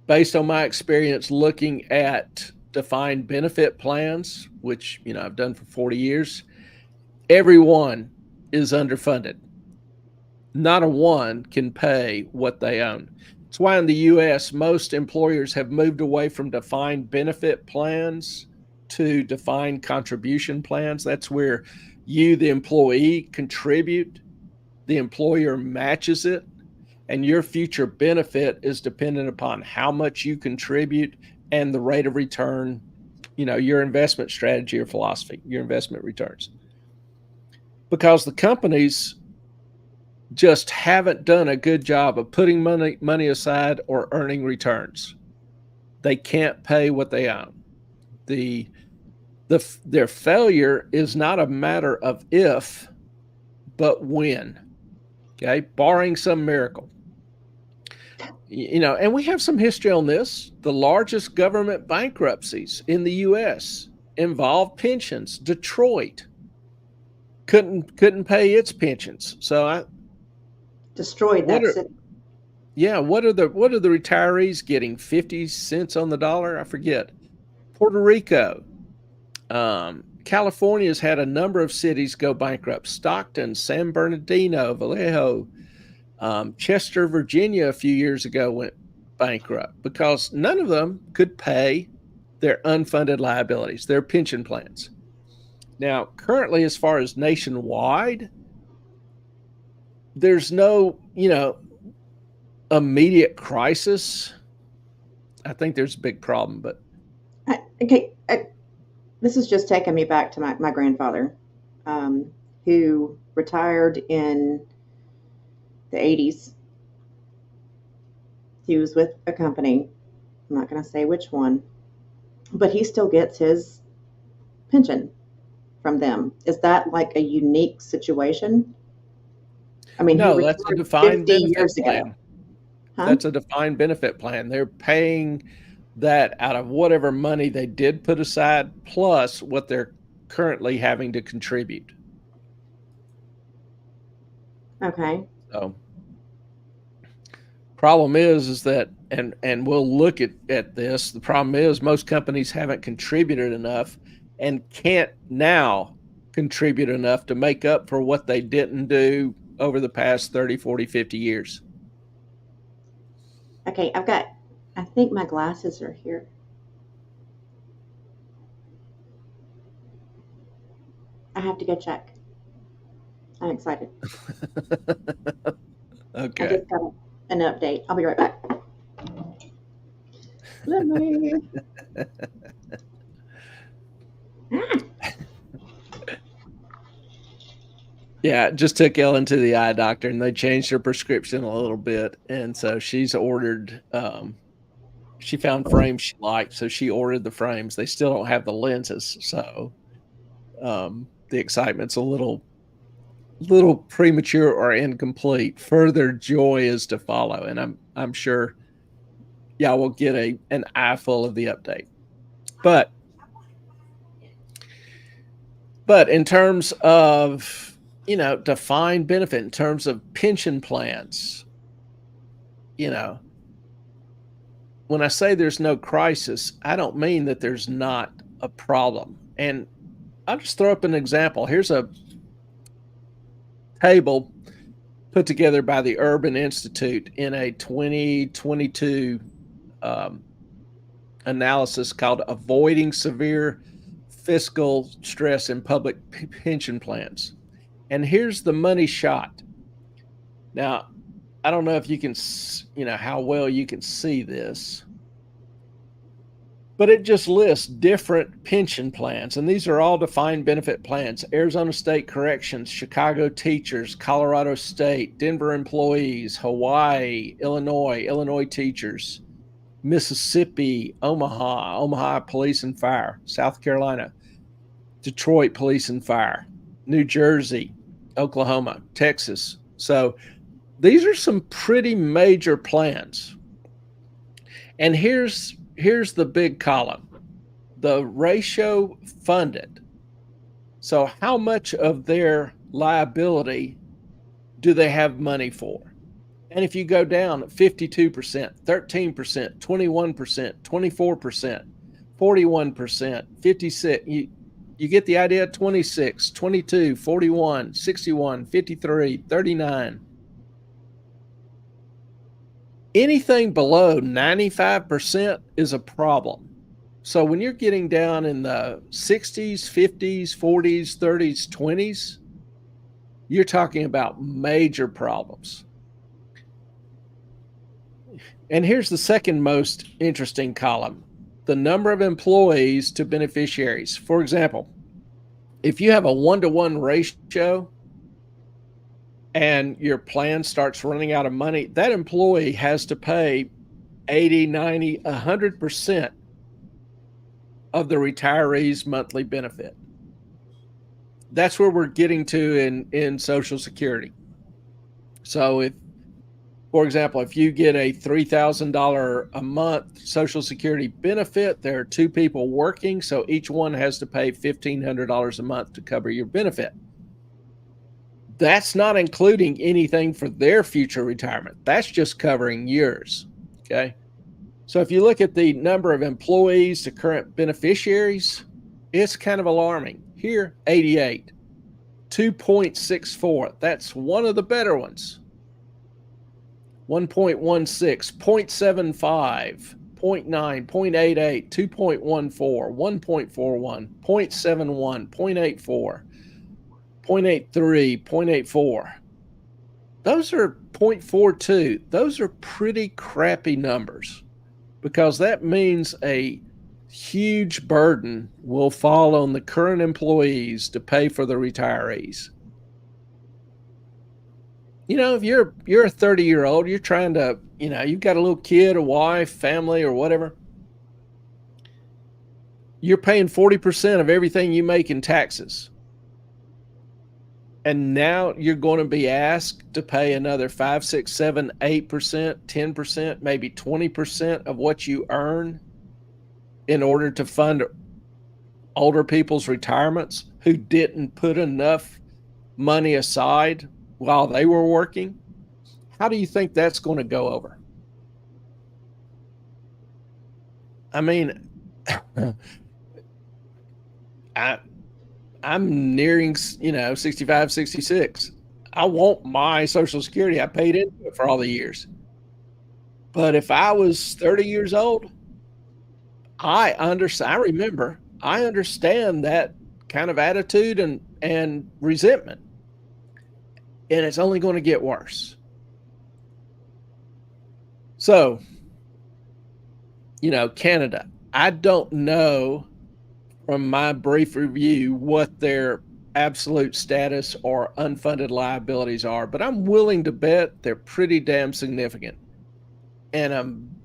based on my experience looking at defined benefit plans, which I've done for 40 years, everyone is underfunded. Not a one can pay what they own. That's why in the US, most employers have moved away from defined benefit plans to defined contribution plans. That's where you, the employee, contribute, the employer matches it, and your future benefit is dependent upon how much you contribute and the rate of return, your investment strategy or philosophy, your investment returns. Because the companies just haven't done a good job of putting money aside or earning returns. They can't pay what they own. Their failure is not a matter of if, but when. Okay, barring some miracle. And we have some history on this. The largest government bankruptcies in the U.S. involved pensions. Detroit couldn't pay its pensions, so destroyed that city. Yeah, what are the retirees getting? 50 cents on the dollar? I forget. Puerto Rico, California's had a number of cities go bankrupt. Stockton, San Bernardino, Vallejo, Chester, Virginia a few years ago went bankrupt because none of them could pay their unfunded liabilities, their pension plans. Now, currently, as far as nationwide, there's no, immediate crisis. I think there's a big problem, but this is just taking me back to my grandfather, who retired in the 80s. He was with a company. I'm not going to say which one, but he still gets his pension from them. Is that like a unique situation? I mean, no, that's a defined benefit plan. Huh? That's a defined benefit plan. They're paying that out of whatever money they did put aside, plus what they're currently having to contribute. Okay. So, problem is that, and we'll look at this. The problem is most companies haven't contributed enough and can't now contribute enough to make up for what they didn't do over the past 30, 40, 50 years. Okay, I think my glasses are here. I have to go check. I'm excited. Okay. I just got an update. I'll be right back. Let me. Yeah, it just took Ellen to the eye doctor and they changed her prescription a little bit. And so she's ordered, she found frames she liked. So she ordered the frames. They still don't have the lenses. So the excitement's a little premature or incomplete. Further joy is to follow. And I'm sure y'all will get an eyeful of the update. But in terms of, defined benefit, in terms of pension plans, when I say there's no crisis, I don't mean that there's not a problem. And I'll just throw up an example. Here's a table put together by the Urban Institute in a 2022 analysis called Avoiding Severe fiscal stress in public pension plans. And here's the money shot. Now, I don't know if you can, how well you can see this, but it just lists different pension plans. And these are all defined benefit plans: Arizona State Corrections, Chicago teachers, Colorado State, Denver employees, Hawaii, Illinois teachers, Mississippi, Omaha Police and Fire, South Carolina, Detroit Police and Fire, New Jersey, Oklahoma, Texas. So these are some pretty major plans. And here's the big column: the ratio funded. So how much of their liability do they have money for? And if you go down 52%, 13%, 21%, 24%, 41%, 56, you get the idea: 26, 22, 41, 61, 53, 39. Anything below 95% is a problem. So when you're getting down in the 60s, 50s, 40s, 30s, 20s, you're talking about major problems. And here's the second most interesting column: the number of employees to beneficiaries. For example, if you have a 1-to-1 ratio and your plan starts running out of money, that employee has to pay 80, 90, 100% of the retiree's monthly benefit. That's where we're getting to in Social Security. So if, for example, if you get a $3,000 a month Social Security benefit, there are two people working, so each one has to pay $1,500 a month to cover your benefit. That's not including anything for their future retirement. That's just covering yours, okay? So if you look at the number of employees to current beneficiaries, it's kind of alarming. Here, 88, 2.64. That's one of the better ones. 1.16, 0.75, 0.9, 0.88, 2.14, 1.41, 0.71, 0.84. 0.83, 0.84. Those are 0.42. Those are pretty crappy numbers, because that means a huge burden will fall on the current employees to pay for the retirees. If you're a 30-year-old, you're trying to, you've got a little kid, a wife, family, or whatever, you're paying 40% of everything you make in taxes. And now you're going to be asked to pay another 5, 6, 7, 8%, 10%, maybe 20% of what you earn in order to fund older people's retirements who didn't put enough money aside while they were working. How do you think that's going to go over? I mean, I'm nearing, 65, 66. I want my Social Security. I paid into it for all the years. But if I was 30 years old, I understand that kind of attitude and resentment. And it's only going to get worse. So, Canada, I don't know from my brief review what their absolute status or unfunded liabilities are, but I'm willing to bet they're pretty damn significant. And I'm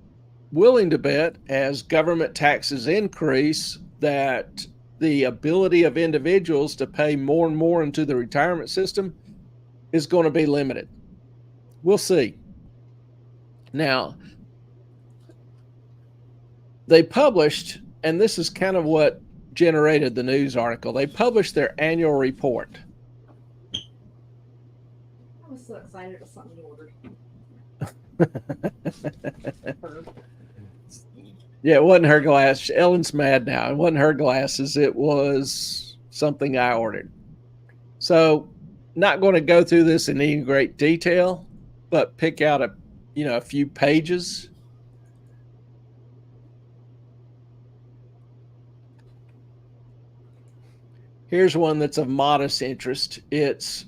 willing to bet as government taxes increase that the ability of individuals to pay more and more into the retirement system is going to be limited. We'll see. Now, they published, and this is kind of what generated the news article, they published their annual report. I was so excited with something you ordered. Yeah, it wasn't her glass. Ellen's mad now. It wasn't her glasses. It was something I ordered. So, not going to go through this in any great detail, but pick out a few pages. Here's one that's of modest interest. It's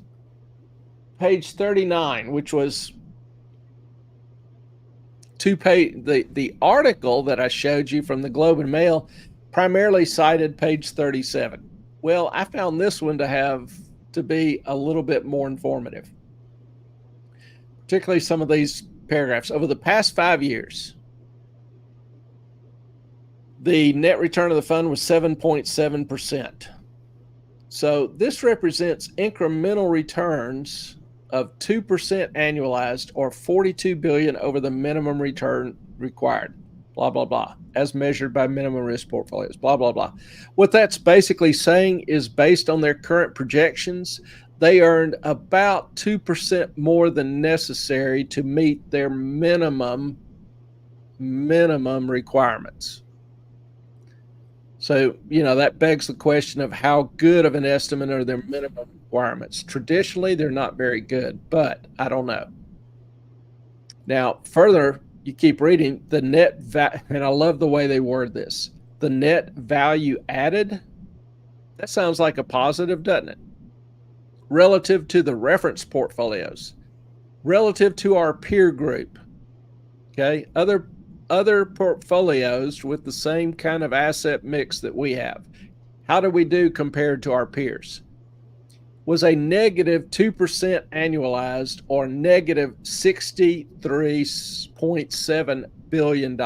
page 39, which was the article that I showed you from the Globe and Mail primarily cited page 37. Well, I found this one to be a little bit more informative, particularly some of these paragraphs. Over the past 5 years, the net return of the fund was 7.7%. So this represents incremental returns of 2% annualized, or $42 billion over the minimum return required, blah, blah, blah, as measured by minimum risk portfolios, blah, blah, blah. What that's basically saying is, based on their current projections, they earned about 2% more than necessary to meet their minimum requirements. So, that begs the question of how good of an estimate are their minimum requirements. Traditionally, they're not very good, but I don't know. Now, further, you keep reading, the net and I love the way they word this, the net value added. That sounds like a positive, doesn't it? Relative to the reference portfolios, relative to our peer group, okay? Other portfolios with the same kind of asset mix that we have. How do we do compared to our peers? Was a negative 2% annualized, or negative $63.7 billion.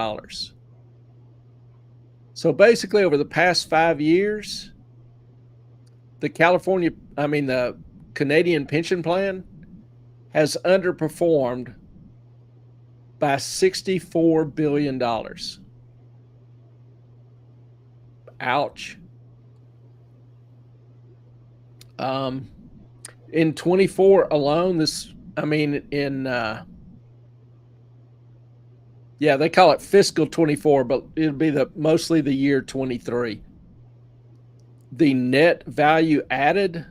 So basically, over the past 5 years, the Canadian pension plan has underperformed by $64 billion. Ouch. In 24 alone, they call it fiscal 24, but it'll be mostly the year 23. The net value added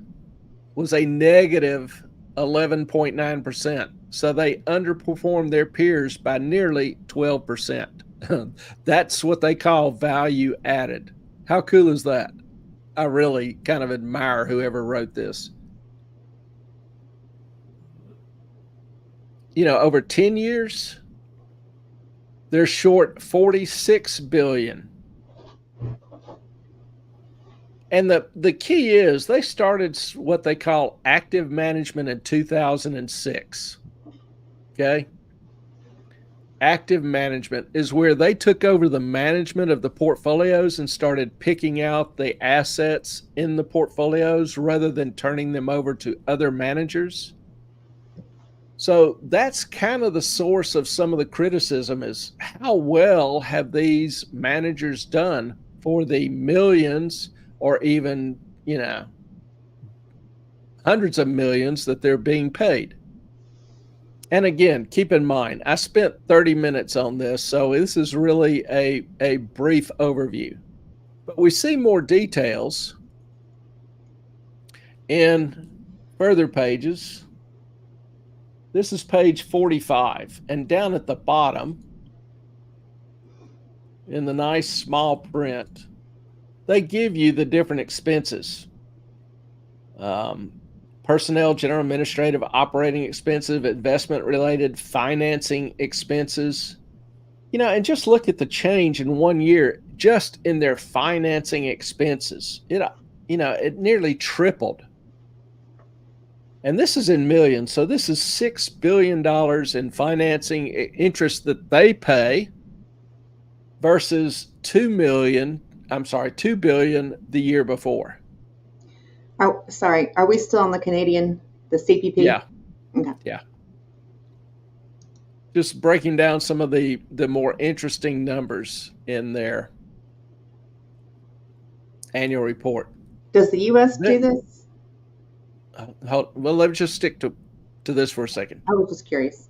was a negative 11.9%. So they underperformed their peers by nearly 12%. That's what they call value added. How cool is that? I really kind of admire whoever wrote this. Over 10 years, they're short $46 billion. And the key is, they started what they call active management in 2006. Okay? Active management is where they took over the management of the portfolios and started picking out the assets in the portfolios rather than turning them over to other managers. So that's kind of the source of some of the criticism, is how well have these managers done for the millions, or even, hundreds of millions that they're being paid. And again, keep in mind, I spent 30 minutes on this, so this is really a brief overview. But we see more details in further pages. This is page 45, and down at the bottom, in the nice small print, they give you the different expenses. Personnel, general, administrative, operating expenses, investment-related, financing expenses. And just look at the change in 1 year just in their financing expenses. It nearly tripled. And this is in millions. So this is $6 billion in financing interest that they pay versus $2 billion the year before. Oh, sorry. Are we still on the CPP? Yeah. Okay. Yeah. Just breaking down some of the more interesting numbers in their annual report. Does the U.S. do this? Well, let's just stick to this for a second. I was just curious.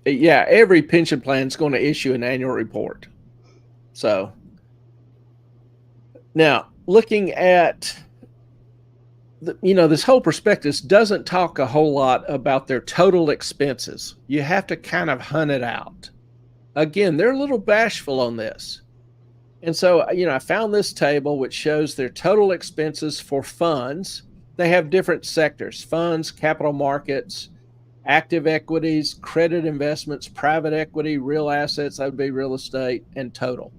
Yeah, every pension plan is going to issue an annual report. So now, looking at this whole prospectus doesn't talk a whole lot about their total expenses. You have to kind of hunt it out. Again, they're a little bashful on this. And so, I found this table which shows their total expenses for funds. They have different sectors: funds, capital markets, active equities, credit investments, private equity, real assets, that would be real estate, and total.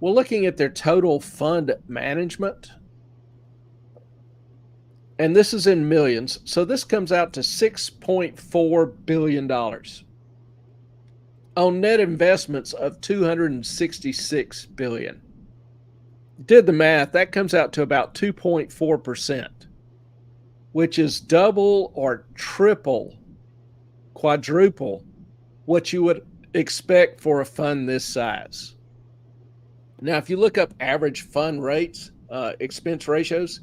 Well, looking at their total fund management, and this is in millions, so this comes out to $6.4 billion on net investments of $266 billion. Did the math, that comes out to about 2.4%, which is double or triple, quadruple what you would expect for a fund this size. Now, if you look up average fund rates, expense ratios,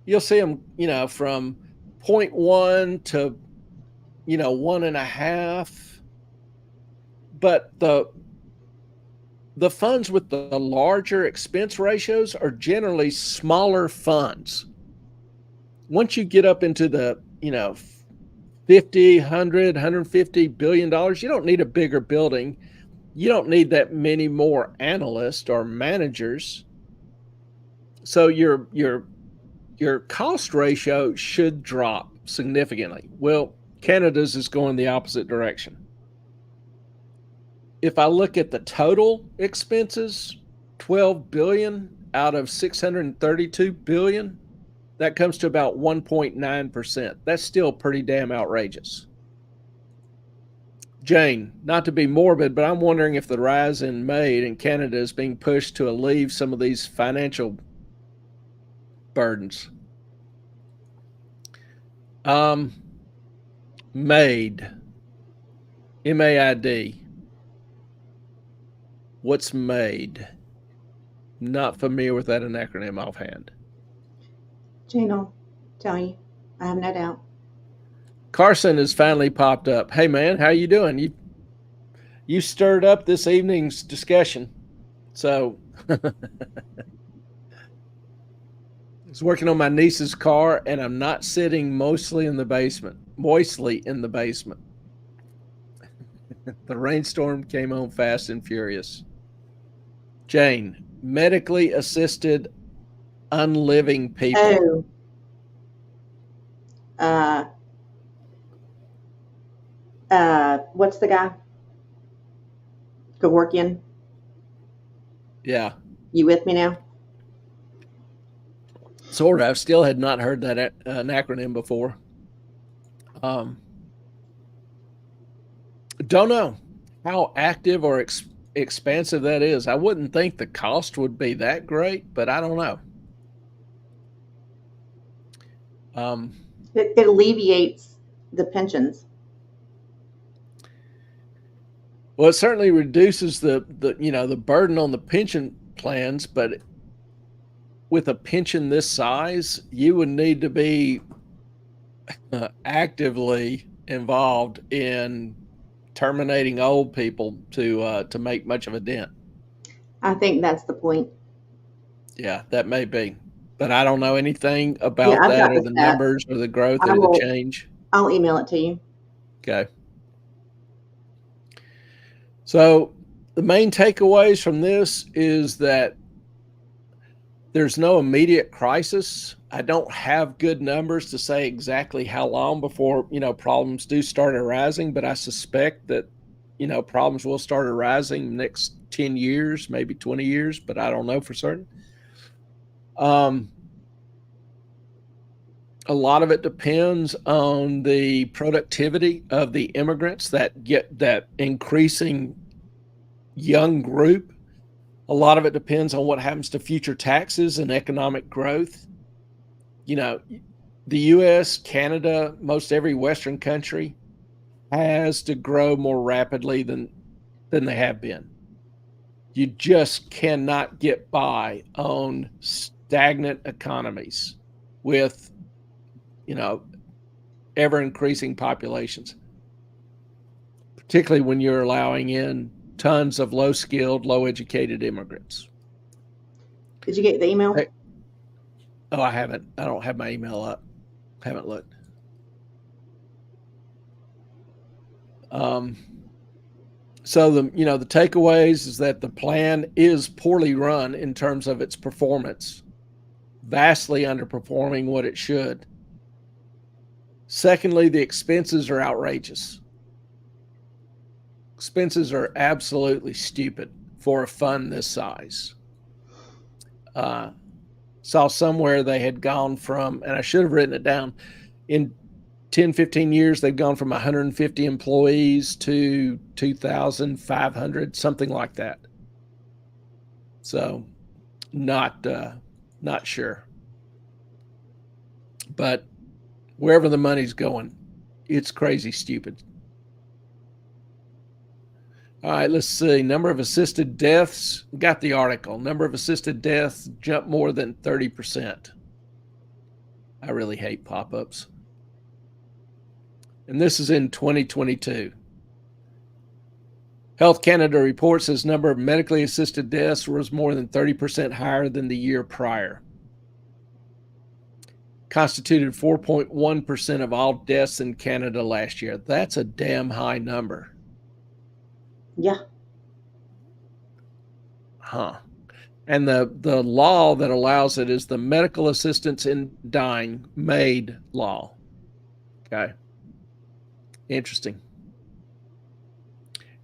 you'll see them, from 0.1 to, 1.5. But the funds with the larger expense ratios are generally smaller funds. Once you get up into the, 50, 100, 150 billion dollars, you don't need a bigger building. You don't need that many more analysts or managers. So your cost ratio should drop significantly. Well, Canada's is going the opposite direction. If I look at the total expenses, 12 billion out of 632 billion, that comes to about 1.9%. That's still pretty damn outrageous. Jane, not to be morbid, but I'm wondering if the rise in MAID in Canada is being pushed to alleviate some of these financial burdens. MAID, M-A-I-D. What's MAID? Not familiar with that acronym offhand. Jane will tell you. I have no doubt. Carson has finally popped up. Hey man, how you doing? You stirred up this evening's discussion. So I was working on my niece's car, and I'm not sitting moistly in the basement. The rainstorm came on fast and furious. Jane, medically assisted unliving people. What's the guy? Kevorkian. Yeah. You with me now? Sort of. I still had not heard that an acronym before. Don't know how active or expansive that is. I wouldn't think the cost would be that great, but I don't know. It alleviates the pensions. Well, it certainly reduces the burden on the pension plans, but with a pension this size, you would need to be actively involved in terminating old people to make much of a dent. I think that's the point. Yeah, that may be, but I don't know anything about that or the numbers or the growth or the change. I'll email it to you. Okay. So the main takeaways from this is that there's no immediate crisis. I don't have good numbers to say exactly how long before, problems do start arising, but I suspect that, problems will start arising in the next 10 years, maybe 20 years, but I don't know for certain. A lot of it depends on the productivity of the immigrants that get that increasing young group. A lot of it depends on what happens to future taxes and economic growth. The U.S., Canada, most every Western country has to grow more rapidly than they have been. You just cannot get by on stagnant economies with, ever increasing populations, particularly when you're allowing in tons of low-skilled, low-educated immigrants. Did you get the email? Oh, I haven't. I don't have my email up. Haven't looked. So the takeaways is that the plan is poorly run in terms of its performance, vastly underperforming what it should. Secondly, the expenses are outrageous. Expenses are absolutely stupid for a fund this size. Saw somewhere they had gone from, and I should have written it down, in 10, 15 years, they've gone from 150 employees to 2,500, something like that. So not sure. But wherever the money's going, it's crazy stupid. All right, let's see. Number of assisted deaths. Got the article. Number of assisted deaths jumped more than 30%. I really hate pop-ups. And this is in 2022. Health Canada reports his number of medically assisted deaths was more than 30% higher than the year prior. Constituted 4.1% of all deaths in Canada last year. That's a damn high number. Yeah. Huh. And the law that allows it is the Medical Assistance in Dying MAID law. Okay. Interesting.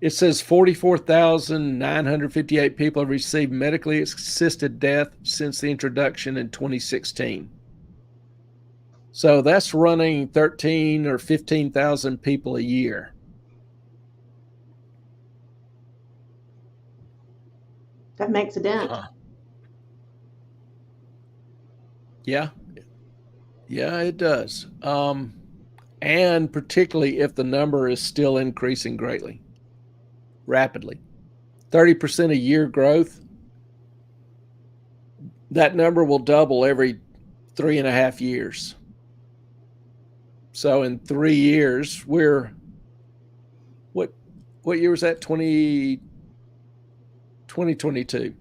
It says 44,958 people have received medically assisted death since the introduction in 2016. So that's running 13 or 15,000 people a year. That makes a dent. Yeah. Yeah, it does. And particularly if the number is still increasing greatly, rapidly. 30% a year growth, that number will double every 3.5 years. So in 3 years, what year was that? 2022.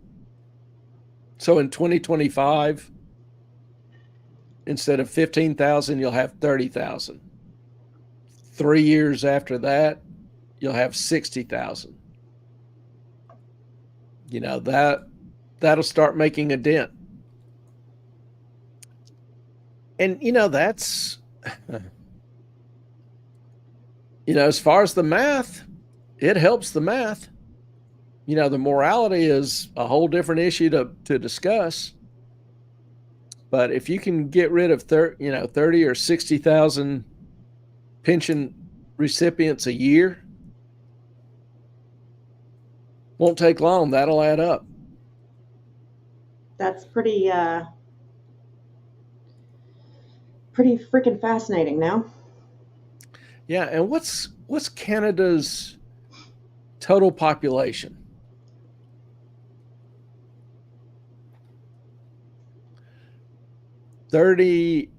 So in 2025, instead of 15,000, you'll have 30,000. 3 years after that, you'll have 60,000. That'll start making a dent. And that's as far as the math, it helps the math. The morality is a whole different issue to discuss. But if you can get rid of 30 or 60,000 pension recipients a year, won't take long. That'll add up. That's pretty freaking fascinating now. Yeah, and what's Canada's total population? $39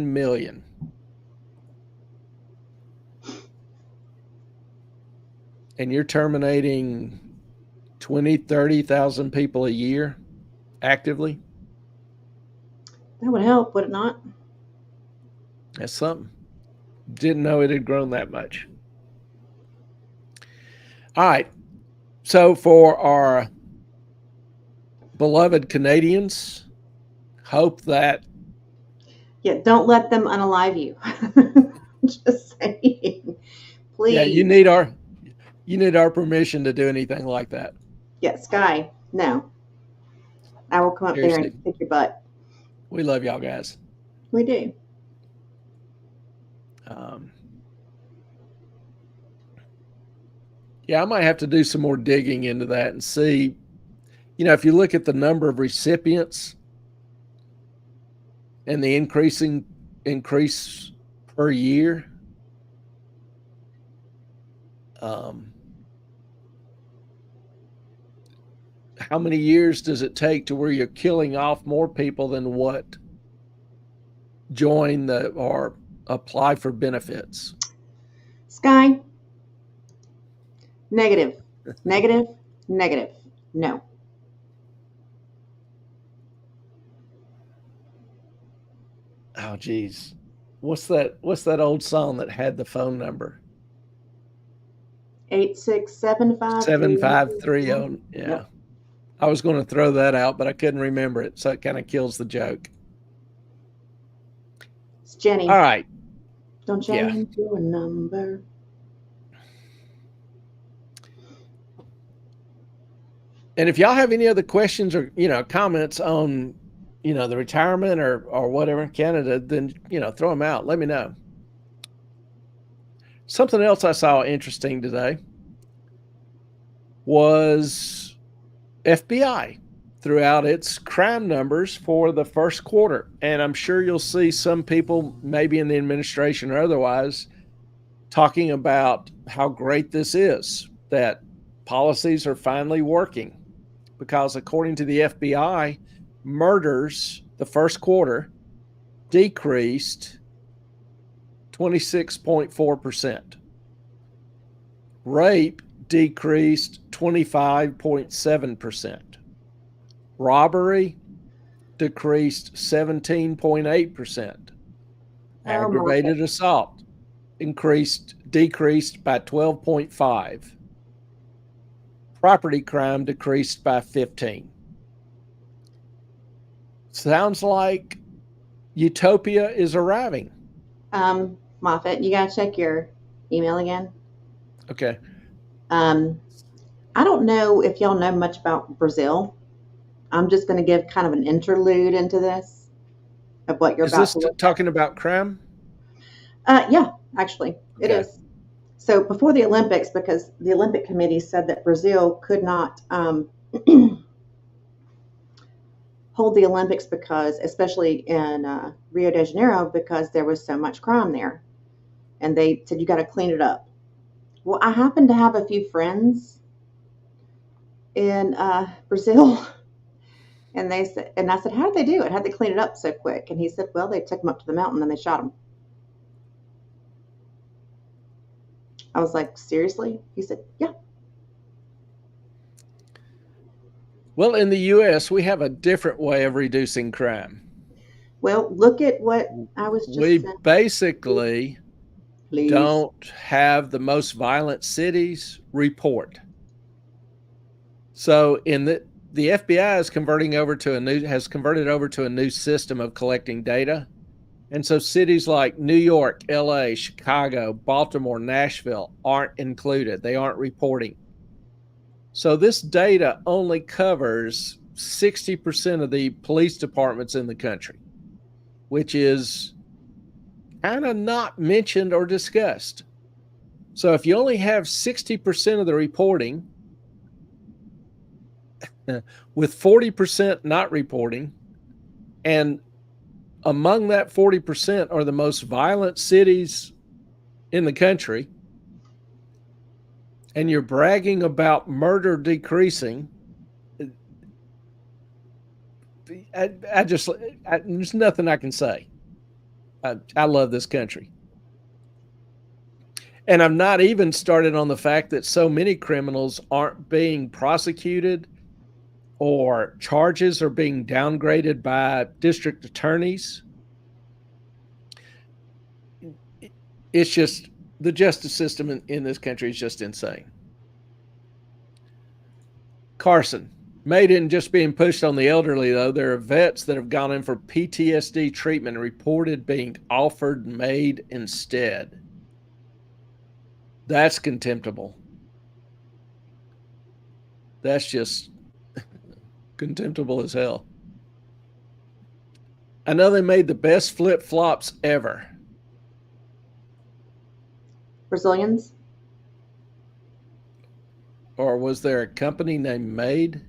million. And you're terminating 30,000 people a year actively? That would help, would it not? That's something. Didn't know it had grown that much. All right. So for our beloved Canadians, hope that... Yeah, don't let them unalive you. Just saying. Please. Yeah, you need our permission to do anything like that. Yeah, Sky, no. I will come up Seriously. there and kick your butt. We love y'all guys. We do. Yeah, I might have to do some more digging into that and see, if you look at the number of recipients and the increase per year, how many years does it take to where you're killing off more people than what join or apply for benefits? Sky, negative, negative, negative, no. Oh, geez. What's that old song that had the phone number? 8675 7530. Yeah. Yep. I was going to throw that out, but I couldn't remember it, so it kind of kills the joke. It's Jenny. All right. Don't change your number. And if y'all have any other questions or, comments on, the retirement or whatever in Canada, then, throw them out. Let me know. Something else I saw interesting today was FBI throughout its crime numbers for the first quarter. And I'm sure you'll see some people, maybe in the administration or otherwise, talking about how great this is, that policies are finally working. Because according to the FBI, murders the first quarter decreased 26.4%. Rape decreased 25.7%. Robbery decreased 17.8%. Aggravated assault decreased by 12.5%. Property crime decreased by 15%. Sounds like utopia is arriving. Moffat, you gotta check your email again. Okay. I don't know if y'all know much about Brazil. I'm just going to give kind of an interlude into this of what you're about to look at. Talking about crime? Yeah, actually, it Okay. is. So before the Olympics, because the Olympic Committee said that Brazil could not hold the Olympics because, especially in Rio de Janeiro, because there was so much crime there. And they said, you got to clean it up. Well, I happen to have a few friends in Brazil. And I said, how did they do it? How did they clean it up so quick? And he said, well, they took him up to the mountain and they shot him. I was like, seriously? He said, yeah. Well, in the U.S., we have a different way of reducing crime. Well, look at what I was just We saying. basically Please. don't have the most violent cities report. So in the FBI is converted over to a new system of collecting data. And so cities like New York, LA, Chicago, Baltimore, Nashville aren't included. They aren't reporting. So this data only covers 60% of the police departments in the country, which is kind of not mentioned or discussed. So if you only have 60% of the reporting, with 40% not reporting, and among that 40% are the most violent cities in the country, and you're bragging about murder decreasing, there's nothing I can say. I love this country. And I've not even started on the fact that so many criminals aren't being prosecuted or charges are being downgraded by district attorneys. It's just, the justice system in this country is just insane. Carson, May isn't just being pushed on the elderly, though. There are vets that have gone in for PTSD treatment and reported being offered MAID instead. That's contemptible. That's just contemptible as hell. I know they made the best flip-flops ever. Brazilians? Or was there a company named Made?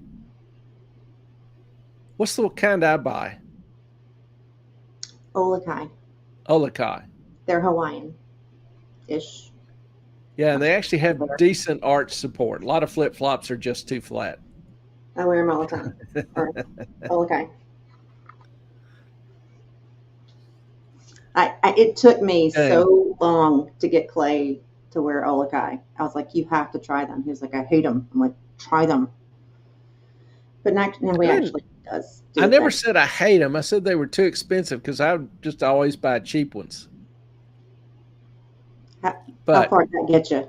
What's the kind I buy? Olakai. Olakai. They're Hawaiian-ish. Yeah, and they actually have decent arch support. A lot of flip-flops are just too flat. I wear them all the time. Olakai. It took me so long to get Clay to wear Olakai. I was like, you have to try them. He was like, I hate them. I'm like, try them. But now he actually does. I never said I hate them. I said they were too expensive because I would just always buy cheap ones. How far did that get you?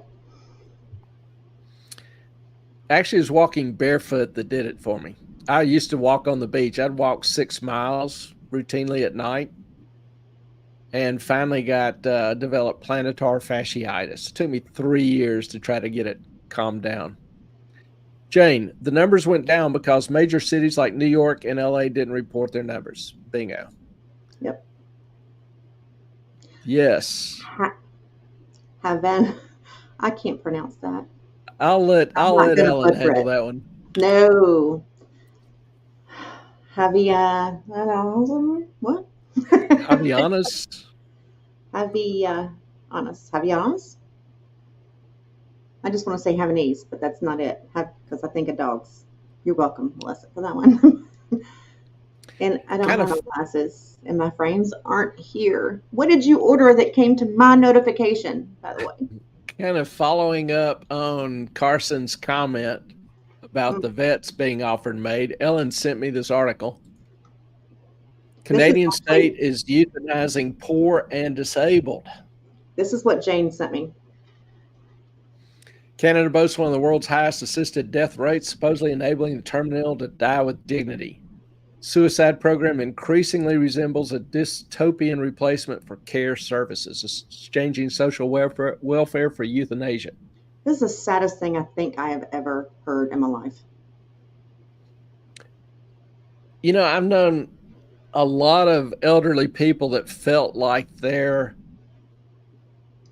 Actually, it was walking barefoot that did it for me. I used to walk on the beach. I'd walk 6 miles routinely at night, and finally got developed plantar fasciitis. It took me 3 years to try to get it calmed down. Jane, the numbers went down because major cities like New York and LA didn't report their numbers. Bingo. Yep. Yes. I can't pronounce that. I'll let Ellen handle that one. No. What? Javianas. Javianas? I just want to say Havanese, but that's not it. Because I think of dogs. You're welcome, Melissa, for that one. And I don't have my glasses, and my frames aren't here. What did you order that came to my notification, by the way? Kind of following up on Carson's comment about the vets being offered made, Ellen sent me this article. Canadian state is euthanizing poor and disabled. This is what Jane sent me. Canada boasts one of the world's highest assisted death rates, supposedly enabling the terminally ill to die with dignity. Suicide program increasingly resembles a dystopian replacement for care services, exchanging social welfare for euthanasia. This is the saddest thing I think I have ever heard in my life. You know, I've known a lot of elderly people that felt like their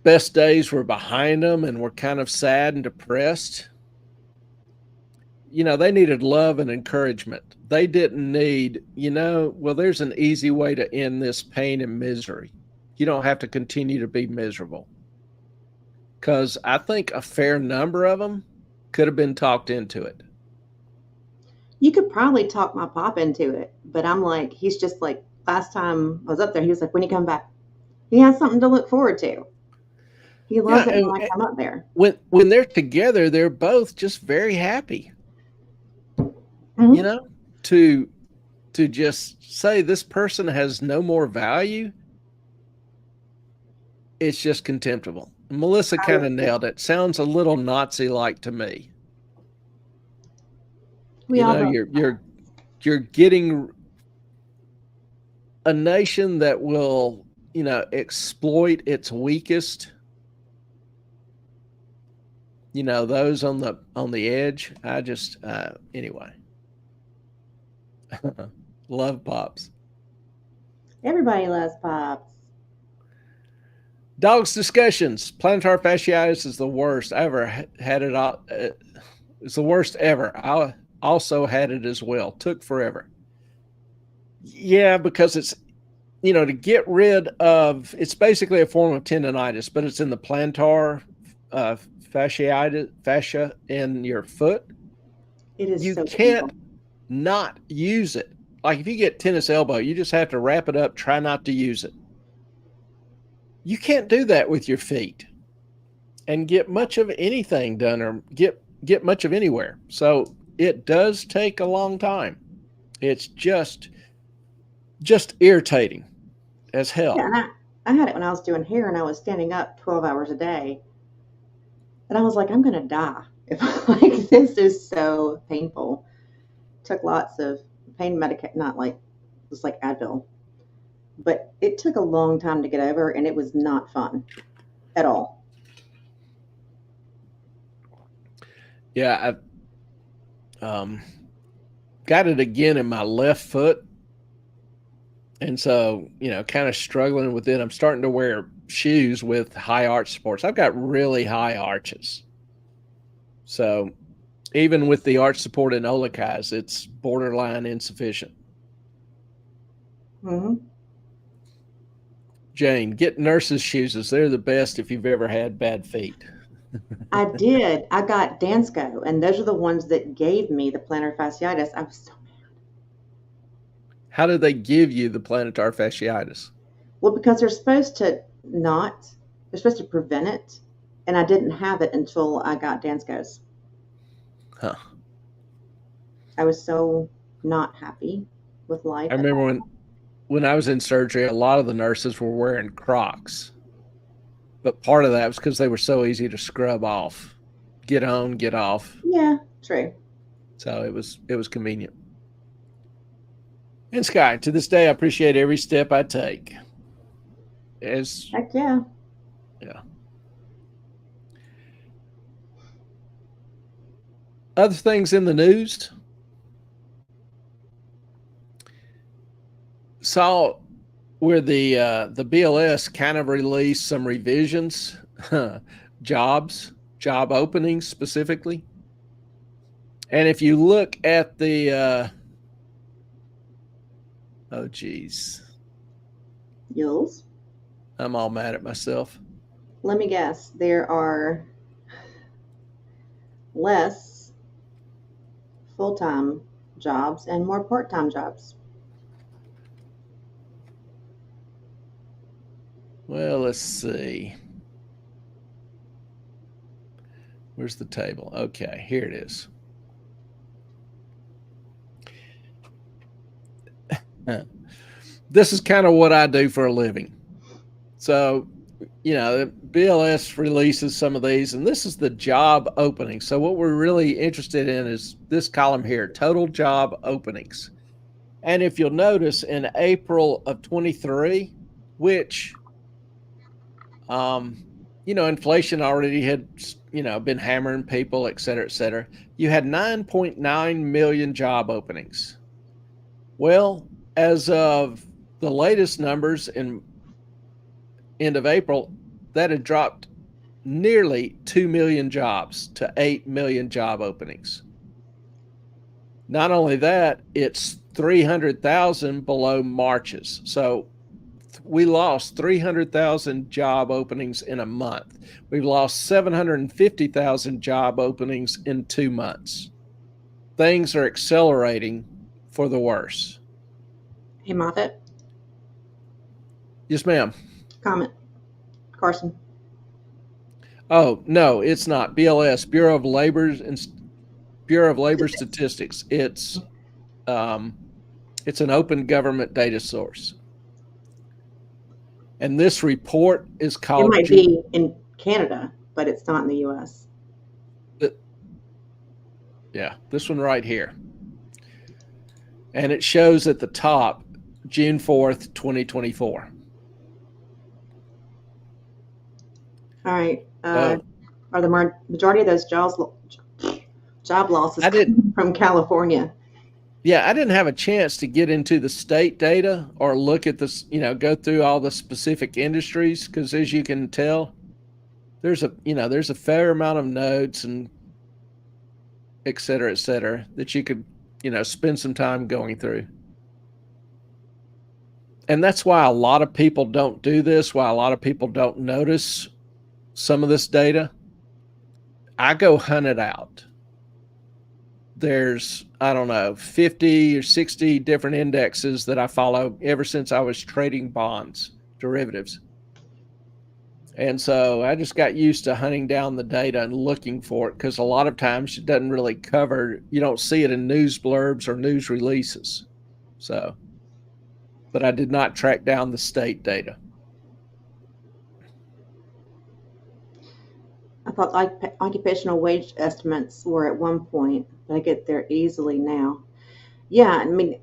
best days were behind them and were kind of sad and depressed. You know, they needed love and encouragement. They didn't need, well, there's an easy way to end this pain and misery. You don't have to continue to be miserable. Because I think a fair number of them could have been talked into it. You could probably talk my pop into it, but I'm like, he's just like, last time I was up there, he was like, when you come back, he has something to look forward to. He loves it when I come up there. When they're together, they're both just very happy. Mm-hmm. To just say this person has no more value, it's just contemptible. Melissa kind of nailed it. Sounds a little Nazi-like to me. You're getting a nation that will, exploit its weakest. Those on the edge. I just anyway. Love Pops. Everybody loves Pops. Dogs discussions. Plantar fasciitis is the worst. I ever had it. It's the worst ever. I also had it as well. Took forever. Yeah, because it's, to get rid of, it's basically a form of tendonitis, but it's in the plantar fascia in your foot. It is. You can't not use it. Like if you get tennis elbow, you just have to wrap it up, try not to use it. You can't do that with your feet and get much of anything done or get much of anywhere. So it does take a long time. It's just irritating as hell. Yeah, I had it when I was doing hair and I was standing up 12 hours a day. And I was like, I'm going to die. Like, this is so painful. Took lots of pain medication, not like, it was like Advil. But it took a long time to get over, and it was not fun at all. Yeah, I got it again in my left foot. And so, kind of struggling with it. I'm starting to wear shoes with high arch supports. I've got really high arches. So even with the arch support in Olicais, it's borderline insufficient. Mm-hmm. Jane, get nurses' shoes. They're the best if you've ever had bad feet. I did. I got Dansko, and those are the ones that gave me the plantar fasciitis. I was so mad. How did they give you the plantar fasciitis? Well, because they're supposed to prevent it, and I didn't have it until I got Dansko's. Huh. I was so not happy with life. I remember when I was in surgery, a lot of the nurses were wearing Crocs. But part of that was because they were so easy to scrub off. get on, get off. Yeah, true. So it was convenient. And Sky, to this day, I appreciate every step I take. Heck yeah. Yeah. Other things in the news. Saw where the BLS kind of released some revisions, job openings specifically. And if you look at the oh geez, Yules. I'm all mad at myself. Let me guess. There are less full-time jobs and more part-time jobs. Well, let's see. Where's the table? Okay, here it is. This is kind of what I do for a living. So, BLS releases some of these, and this is the job openings. So what we're really interested in is this column here, total job openings. And if you'll notice, in April of 23, which, inflation already had, been hammering people, et cetera, you had 9.9 million job openings. Well, as of the latest numbers in end of April, that had dropped nearly 2 million jobs to 8 million job openings. Not only that, it's 300,000 below March's. So we lost 300,000 job openings in a month. We've lost 750,000 job openings in 2 months. Things are accelerating for the worse. Hey, Moffat. Yes, ma'am. Comment. Carson. Oh, no, it's not. BLS, Bureau of Labor Statistics. It's an open government data source. And this report is called... It might be in Canada, but it's not in the U.S. Yeah, this one right here. And it shows at the top, June 4th, 2024. All right. Are the majority of those job losses from California? Yeah, I didn't have a chance to get into the state data or look at this, go through all the specific industries, because as you can tell, there's a fair amount of notes and et cetera, that you could, spend some time going through. And that's why a lot of people don't do this, why a lot of people don't notice some of this data. I go hunt it out. There's, 50 or 60 different indexes that I follow ever since I was trading bonds, derivatives. And so I just got used to hunting down the data and looking for it, because a lot of times it doesn't really cover, you don't see it in news blurbs or news releases. So, but I did not track down the state data. I thought occupational wage estimates were at one point, but I get there easily now. Yeah, I mean,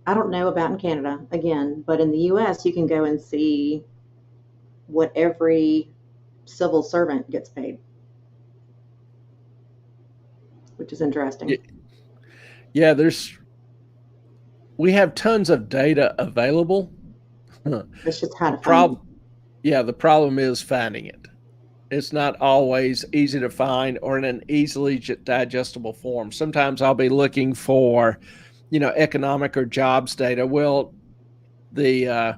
I don't know about in Canada, again, but in the U.S., you can go and see what every civil servant gets paid, which is interesting. Yeah, we have tons of data available. It's just how to find it. Yeah, the problem is finding it. It's not always easy to find or in an easily digestible form. Sometimes I'll be looking for, economic or jobs data. Well, the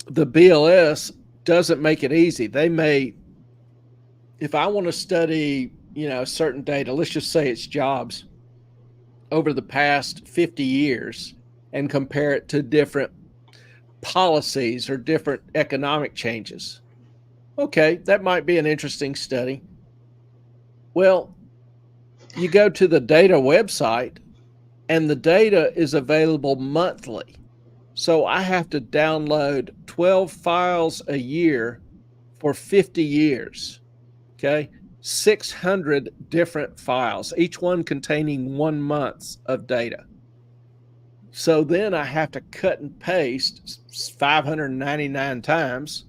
BLS doesn't make it easy. They may, if I want to study, certain data, let's just say it's jobs over the past 50 years and compare it to different policies or different economic changes. Okay, that might be an interesting study. Well, you go to the data website and the data is available monthly. So I have to download 12 files a year for 50 years. Okay. 600 different files, each one containing 1 month of data. So then I have to cut and paste 599 times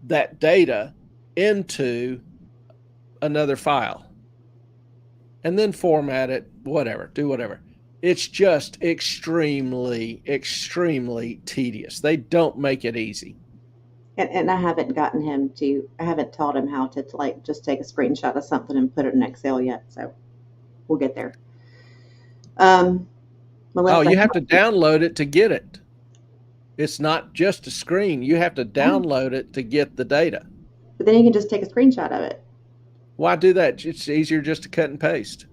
that data into another file and then format it, whatever, do whatever. It's just extremely, extremely tedious. They don't make it easy. And I haven't I haven't taught him how to like just take a screenshot of something and put it in Excel yet. So we'll get there. Melissa, You have to download it to get it. It's not just a screen. You have to download it to get the data. But then you can just take a screenshot of it. Why do that? It's easier just to cut and paste.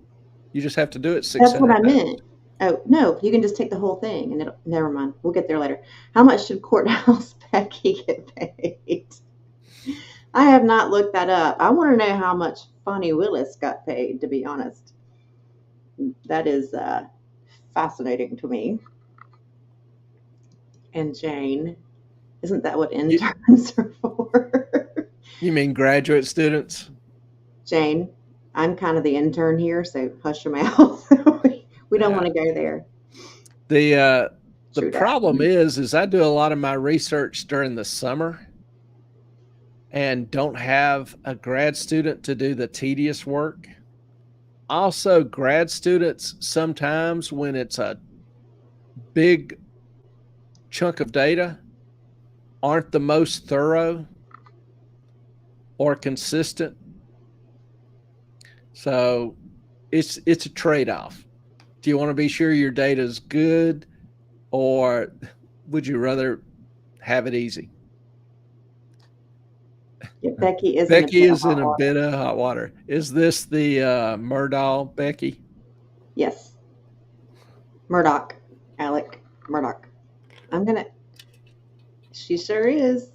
You just have to do it 600 That's what I times. meant. Oh, no, you can just take the whole thing and never mind. We'll get there later. How much should Courthouse Becky get paid? I have not looked that up. I want to know how much Fonnie Willis got paid, to be honest. That is fascinating to me. And Jane, isn't that what interns are for? You mean graduate students? Jane, I'm kind of the intern here, so hush your mouth. We don't want to go there. The problem is I do a lot of my research during the summer and don't have a grad student to do the tedious work. Also, grad students, sometimes when it's a big chunk of data, aren't the most thorough or consistent. So it's a trade-off. Do you want to be sure your data is good, or would you rather have it easy? Yeah, Becky is in a bit of hot water. Is this the Murdaugh Becky? Yes. Murdoch. Alec Murdoch. She sure is.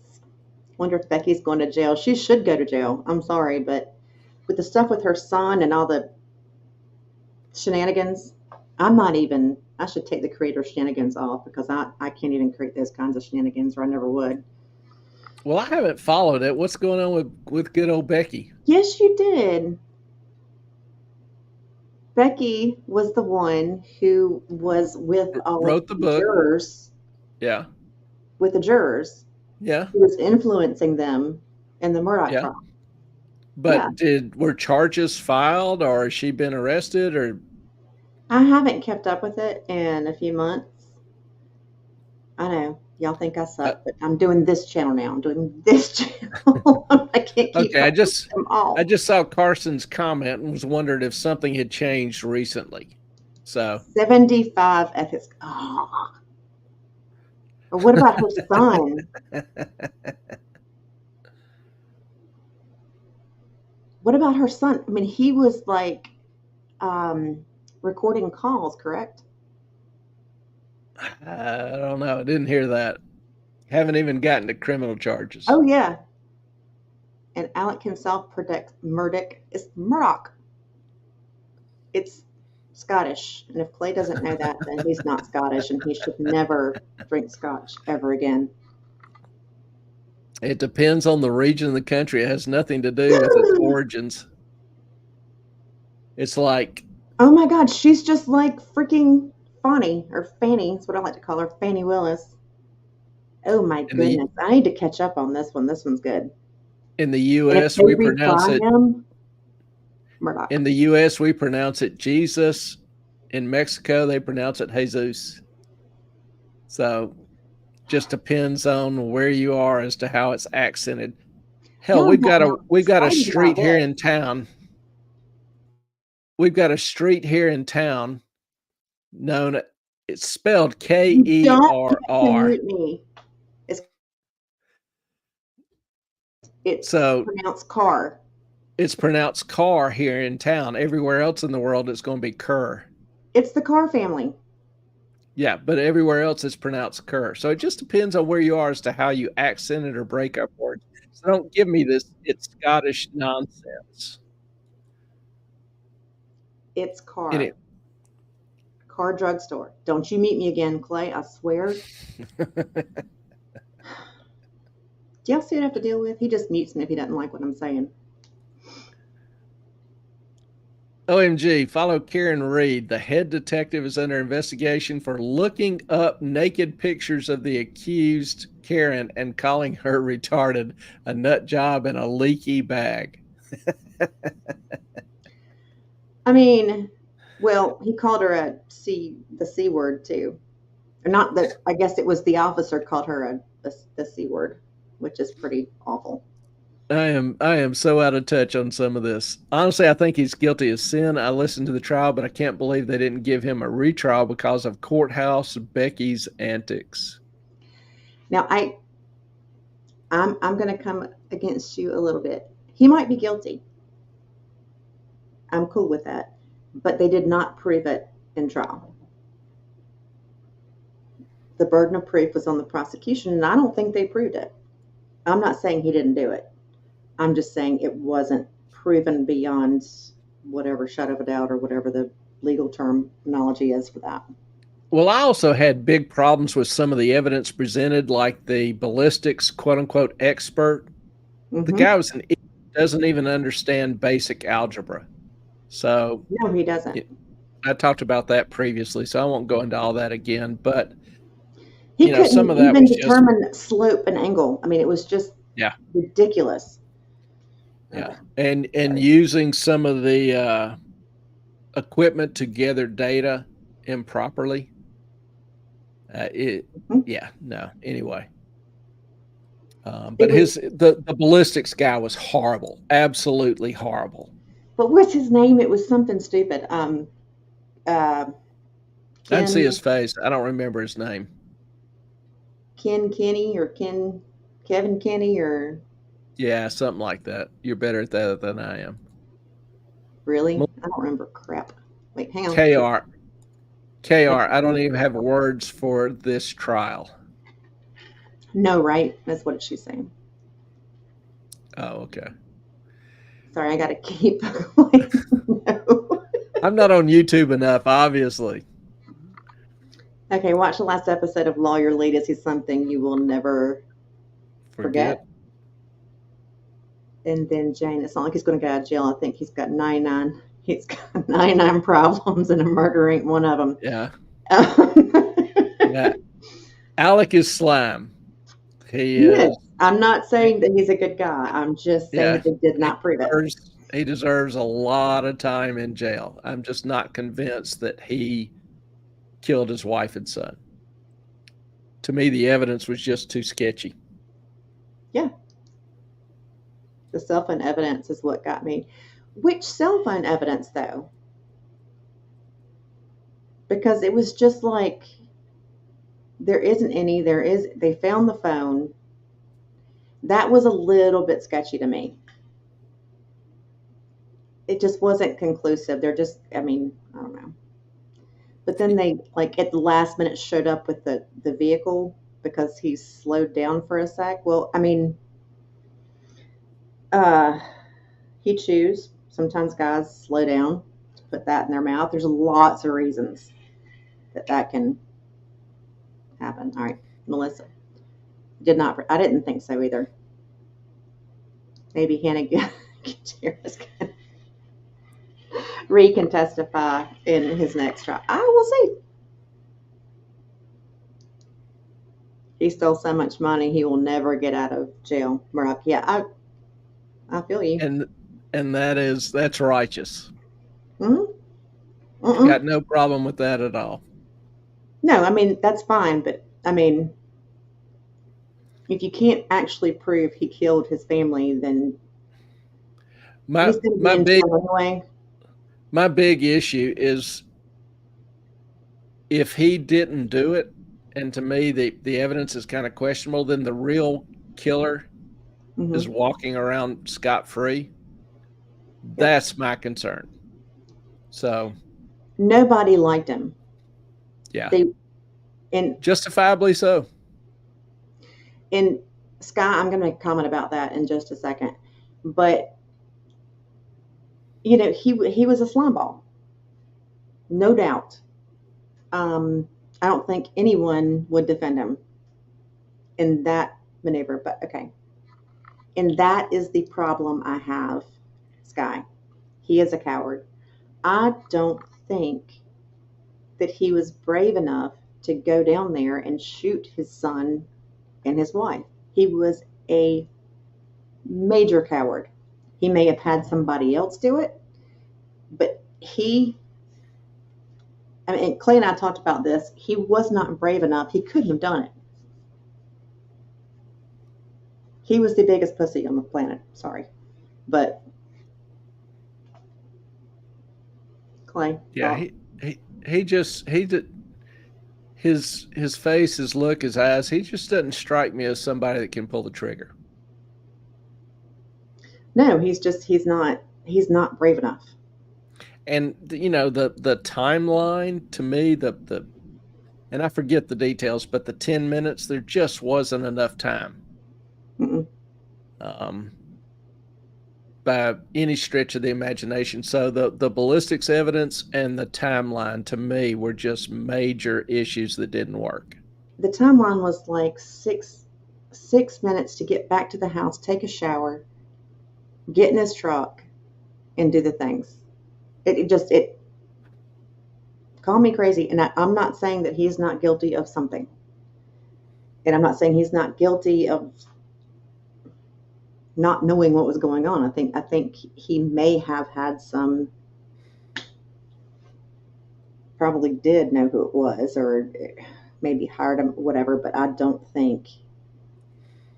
Wonder if Becky's going to jail. She should go to jail. I'm sorry, but with the stuff with her son and all the shenanigans, I should take the creator shenanigans off because I can't even create those kinds of shenanigans, or I never would. Well, I haven't followed it. What's going on with good old Becky? Yes, you did. Becky was the one who was with all wrote the book. Jurors. Yeah. With the jurors. Yeah. Who was influencing them in the Murdaugh trial. But were charges filed, or has she been arrested, or? I haven't kept up with it in a few months. I know y'all think I suck, but I'm doing this channel now. I'm doing this channel. I can't keep Okay, I just saw Carson's comment and was wondering if something had changed recently. So 75 ethics. Oh. Or what about her son? What about her son? I mean, he was like recording calls, correct? I don't know. I didn't hear that. Haven't even gotten to criminal charges. Oh, yeah. And Alec himself Murdoch is Murdoch. It's Scottish. And if Clay doesn't know that, then he's not Scottish, and he should never drink scotch ever again. It depends on the region of the country. It has nothing to do with its origins. It's like... Oh, my God. She's just like freaking Fannie, or Fanny. That's what I like to call her. Fannie Willis. Oh, my goodness. I need to catch up on this one. This one's good. In the U.S., we pronounce it... Murdoch. In the U.S., we pronounce it Jesus. In Mexico, they pronounce it Jesus. So, just depends on where you are as to how it's accented. Hell, we've got a street here in town. We've got a street here in town known. It's spelled K-E-R-R. It's pronounced car. It's pronounced car here in town. Everywhere else in the world, it's going to be cur. It's the Carr family. Yeah, but everywhere else it's pronounced cur. So it just depends on where you are as to how you accent it or break up words. So don't give me this it's Scottish nonsense. It's Carr. Carr drugstore. Don't you meet me again, Clay. I swear. Do y'all see what I have to deal with? He just mutes me if he doesn't like what I'm saying. OMG, follow Karen Reed. The head detective is under investigation for looking up naked pictures of the accused Karen and calling her retarded, a nut job, and a leaky bag. I mean, well, he called her the C word too. Or not that, I guess it was the officer called her the C word, which is pretty awful. I am so out of touch on some of this. Honestly, I think he's guilty of sin. I listened to the trial, but I can't believe they didn't give him a retrial because of courthouse Becky's antics. Now, I'm going to come against you a little bit. He might be guilty. I'm cool with that, but they did not prove it in trial. The burden of proof was on the prosecution, and I don't think they proved it. I'm not saying he didn't do it. I'm just saying it wasn't proven beyond whatever shadow of a doubt or whatever the legal terminology is for that. Well, I also had big problems with some of the evidence presented, like the ballistics quote-unquote expert. Mm-hmm. The guy was doesn't even understand basic algebra. So no, he doesn't. I talked about that previously, so I won't go into all that again. But he couldn't some of that even was determine slope and angle. I mean, it was just ridiculous. Yeah, and using some of the equipment to gather data improperly. Anyway. But the ballistics guy was horrible, absolutely horrible. But what's his name? It was something stupid. I didn't see his face. I don't remember his name. Kevin Kenny or yeah, something like that. You're better at that than I am. Really? I don't remember crap. Wait, hang on. KR. I don't even have words for this trial. No, right? That's what she's saying. Oh, okay. Sorry, I got to keep. No. I'm not on YouTube enough, obviously. Okay, watch the last episode of Lawyer Lee to see something you will never forget. And then Jane, it's not like he's going to go out of jail. I think he's got 99. He's got 99 problems, and a murder ain't one of them. Yeah. Yeah. Alec is slime. He is. I'm not saying that he's a good guy. I'm just saying that they did not prove it. He deserves a lot of time in jail. I'm just not convinced that he killed his wife and son. To me, the evidence was just too sketchy. Yeah. The cell phone evidence is what got me. Which cell phone evidence, though? Because it was just like, there isn't any. They found the phone. That was a little bit sketchy to me. It just wasn't conclusive. I don't know. But then they, like, at the last minute showed up with the vehicle because he slowed down for a sec. Well, I mean, he chews. Sometimes guys slow down to put that in their mouth. There's lots of reasons that can happen. All right, Melissa. I didn't think so either. Maybe Hannah Gutierrez can testify in his next trial. I will see. He stole so much money, he will never get out of jail. Murdoch. Yeah, I feel you. And that's righteous. Mm-hmm. Got no problem with that at all. No, I mean, that's fine, but I mean, if you can't actually prove he killed his family, then my big issue is if he didn't do it, and to me the evidence is kind of questionable, then the real killer is walking around scot-free. That's my concern. So nobody liked him. Yeah. And justifiably so. And Sky, I'm going to comment about that in just a second. But he was a slime ball, no doubt. I don't think anyone would defend him in that maneuver. But okay, And that is the problem I have, Sky. He is a coward. I don't think that he was brave enough to go down there and shoot his son and his wife. He was a major coward. He may have had somebody else do it, but Clay and I talked about this. He was not brave enough. He couldn't have done it. He was the biggest pussy on the planet. Sorry. But Clay. Yeah, his face, his look, his eyes, he just doesn't strike me as somebody that can pull the trigger. No, he's not brave enough. And the timeline to me, and I forget the details, but the 10 minutes, there just wasn't enough time. By any stretch of the imagination. So the ballistics evidence and the timeline to me were just major issues that didn't work. The timeline was like six minutes to get back to the house, take a shower, get in his truck, and do the things. It call me crazy, and I'm not saying that he's not guilty of something, and I'm not saying he's not guilty of not knowing what was going on. I think he may have had some, probably did know who it was, or maybe hired him, whatever, but I don't think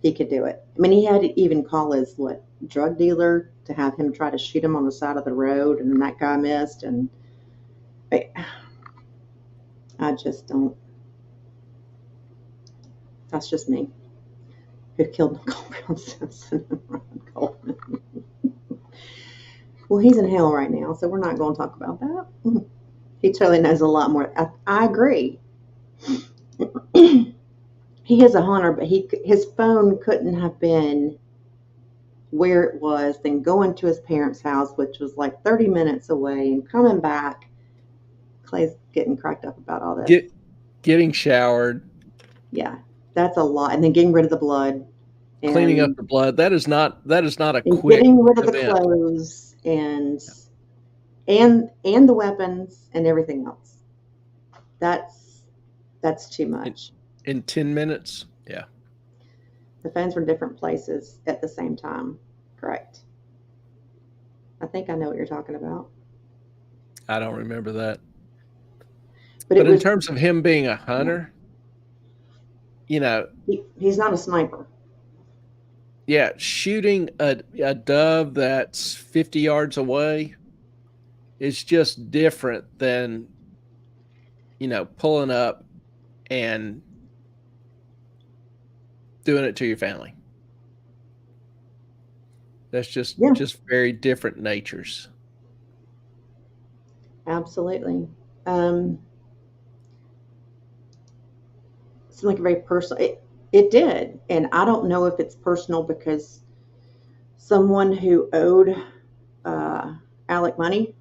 he could do it. I mean, he had to even call his drug dealer to have him try to shoot him on the side of the road, and then that guy missed, and I just don't. That's just me. Who killed Nicole Brown Simpson and Ron Coleman. Well, he's in hell right now, so we're not going to talk about that. He totally knows a lot more. I agree. He is a hunter, but his phone couldn't have been where it was, then going to his parents' house, which was like 30 minutes away, and coming back. Clay's getting cracked up about all this. Getting showered. Yeah, that's a lot. And then getting rid of the blood. And cleaning up the blood. That is not a quick getting rid of the event. clothes and the weapons and everything else. That's too much. In 10 minutes? Yeah. The phones were in different places at the same time. Correct. I think I know what you're talking about. I don't remember that. But in terms of him being a hunter, he's not a sniper. Yeah, shooting a dove that's 50 yards away is just different than, pulling up and doing it to your family. That's just very different natures. Absolutely. It's like very personal. It did. And I don't know if it's personal because someone who owed Alec money.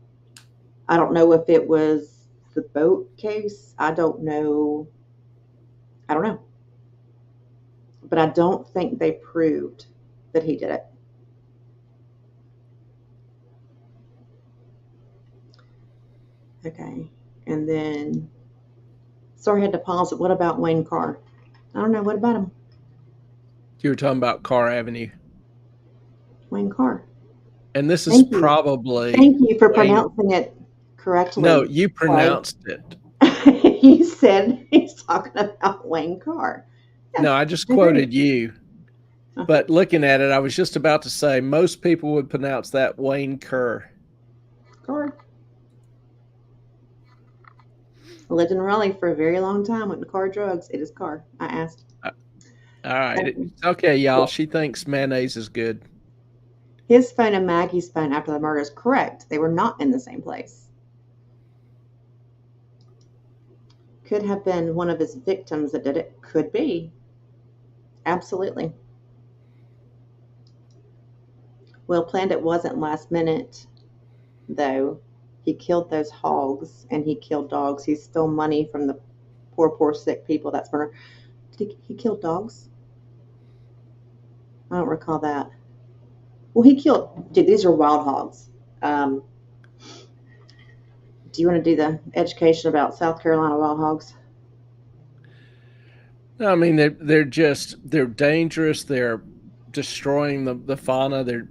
I don't know if it was the boat case. I don't know. But I don't think they proved that he did it. Okay. And then, sorry I had to pause it. What about Wayne Carr? I don't know. What about him? You were talking about Carr Avenue. Wayne Carr. And this is probably... Thank you for pronouncing it correctly. No, you pronounced it. You said he's talking about Wayne Carr. Yes, no, I just quoted you. But looking at it, I was just about to say most people would pronounce that Wayne Kerr. Carr. I lived in Raleigh for a very long time with Carr drugs. It is Carr. I asked. All right. Okay, y'all. She thinks mayonnaise is good. His phone and Maggie's phone after the murder is correct. They were not in the same place. Could have been one of his victims that did it. Could be. Absolutely. Well planned. It wasn't last minute, though. He killed those hogs and he killed dogs. He stole money from the poor, sick people. That's murder. Did he kill dogs? I don't recall that. Well, he killed. Dude, these are wild hogs. Do you want to do the education about South Carolina wild hogs? No, I mean they're dangerous. They're destroying the fauna. They're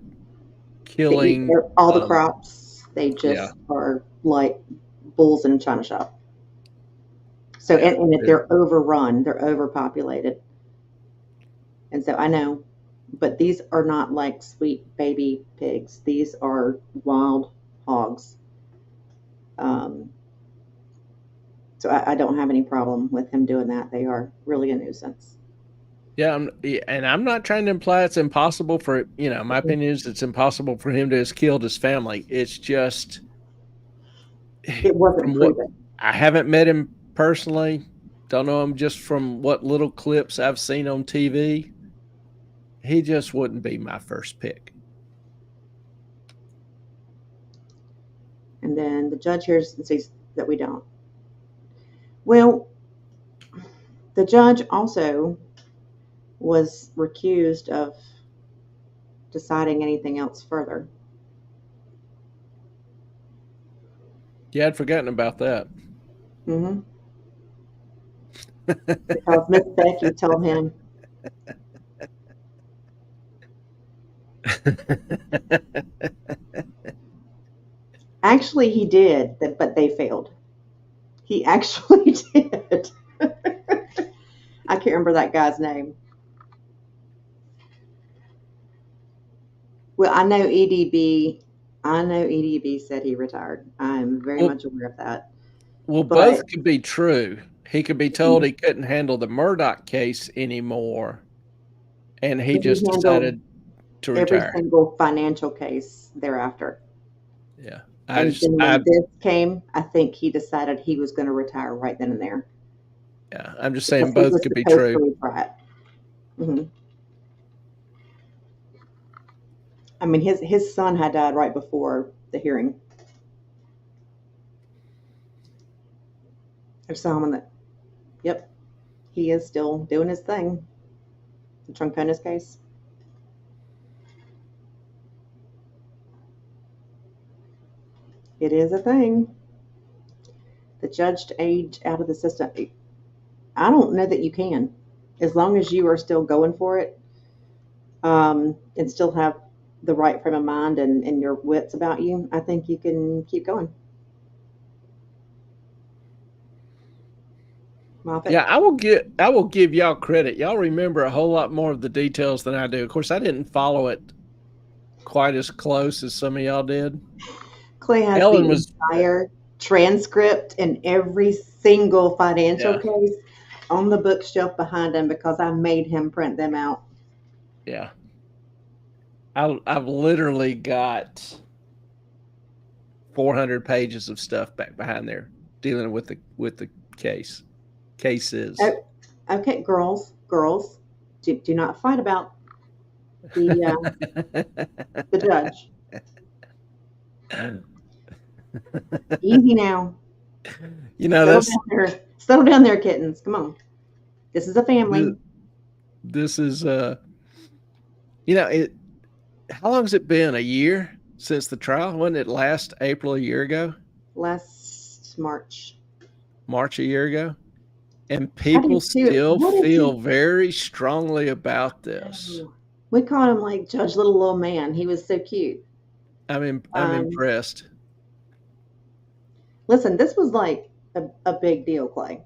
They eat killing. all the crops. They Yeah, just are like bulls in a china shop. So, yeah. and they're overrun, they're overpopulated. And so I know, but these are not like sweet baby pigs. These are wild hogs. Um, so I don't have any problem with him doing that. They are really a nuisance. Yeah, and I'm not trying to imply it's impossible for, my opinion is it's impossible for him to have killed his family. It's just It wasn't from what proven. I haven't met him personally, don't know him just from what little clips I've seen on TV. He just wouldn't be my first pick. And then the judge here says that we don't. Well, the judge also was recused of deciding anything else further. Yeah, I'd forgotten about that. Mm-hmm. Because Miss Becky told him, actually he did, but they failed. He actually did. I can't remember that guy's name. Well, I know EDB. I know EDB said he retired. I'm very much aware of that. Well, both could be true. He could be told he couldn't handle the Murdoch case anymore, and he just decided to retire. Every single financial case thereafter. Yeah. And then when this came, I think he decided he was going to retire right then and there. Yeah, I'm just saying both could be true. Mm-hmm. I mean, his son had died right before the hearing. I saw him in that. Yep, he is still doing his thing. The Tronconis case. It is a thing. The judge to age out of the system. I don't know that you can, as long as you are still going for it, and still have the right frame of mind and your wits about you. I think you can keep going. Moffat? Yeah, I will give y'all credit. Y'all remember a whole lot more of the details than I do. Of course, I didn't follow it quite as close as some of y'all did. Clay has Ellen the entire transcript in every single financial case on the bookshelf behind him because I made him print them out. Yeah. I've literally got 400 pages of stuff back behind there dealing with the cases. Okay, girls, do not fight about the judge. Easy now. Settle down there, kittens. Come on. This is a family. This is how long has it been? A year since the trial? Wasn't it last April a year ago? Last March. March a year ago? And people still feel very strongly about this. We called him like Judge Little Man. He was so cute. I'm impressed. Listen, this was like a big deal, Clay.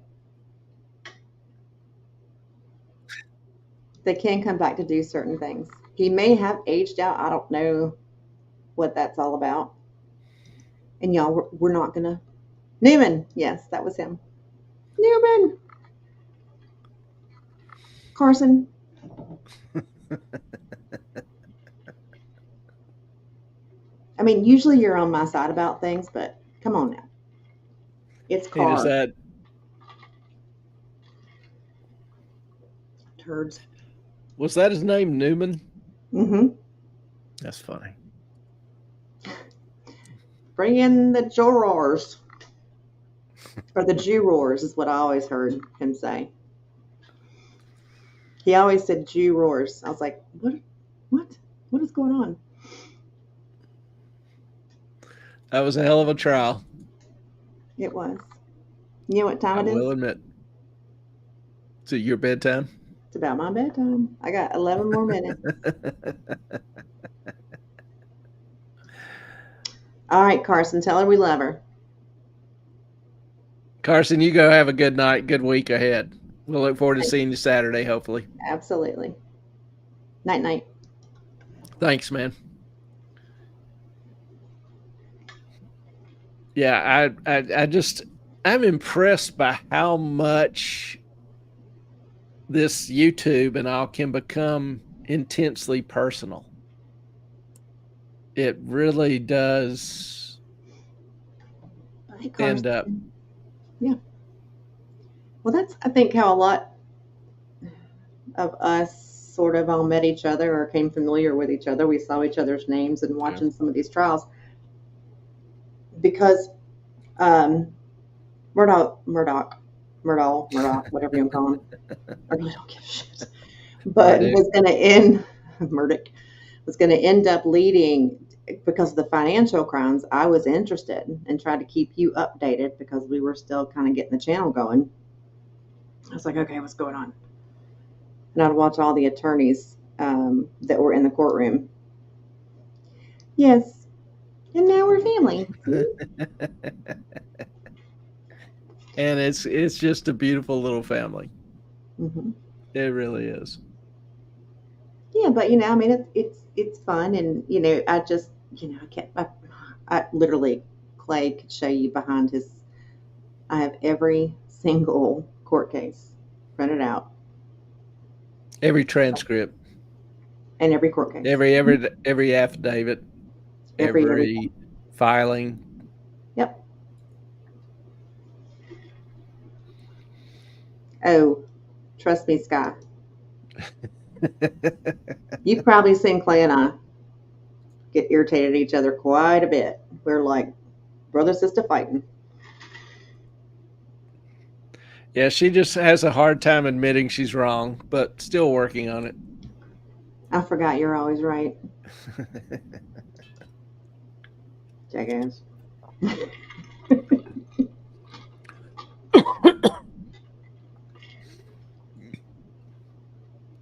They can come back to do certain things. He may have aged out. I don't know what that's all about. And y'all, we're not going to. Newman. Yes, that was him. Newman. Carson. I mean, usually you're on my side about things, but come on now. It's Carr. Turds. Was that his name, Newman? Mm-hmm. That's funny. Bring in the jurors. Or the jurors is what I always heard him say. He always said jurors. I was like, what is going on? That was a hell of a trial. It was. You know what time I it is? will admit. So your bedtime? It's about my bedtime. I got 11 more minutes. All right, Carson, tell her we love her. Carson, you go have a good night, good week ahead. We'll look forward to seeing you Saturday, hopefully. Absolutely. Night, night. Thanks, man. Yeah, I'm impressed by how much this YouTube and all can become intensely personal. It really does Hey, end up. Yeah. Well, that's, I think, how a lot of us sort of all met each other or came familiar with each other. We saw each other's names and watching some of these trials. Because Murdoch, whatever you want to call him, I really don't give a shit. But Murdoch. was going to end, Murdoch was going to end up leading, because of the financial crimes. I was interested and tried to keep you updated because we were still kind of getting the channel going. I was like, okay, what's going on? And I'd watch all the attorneys that were in the courtroom. Yes. And now we're family. And it's just a beautiful little family. Mm-hmm. It really is. Yeah, but I mean, it's fun, and I just, I literally, Clay could show you behind his. I have every single court case printed out, Every transcript, and every court case, every affidavit, every filing. Yep. Oh, trust me, Scott. You've probably seen Clay and I get irritated at each other quite a bit. We're like brother, sister fighting. Yeah, she just has a hard time admitting she's wrong, but still working on it. I forgot you're always right. Jackass.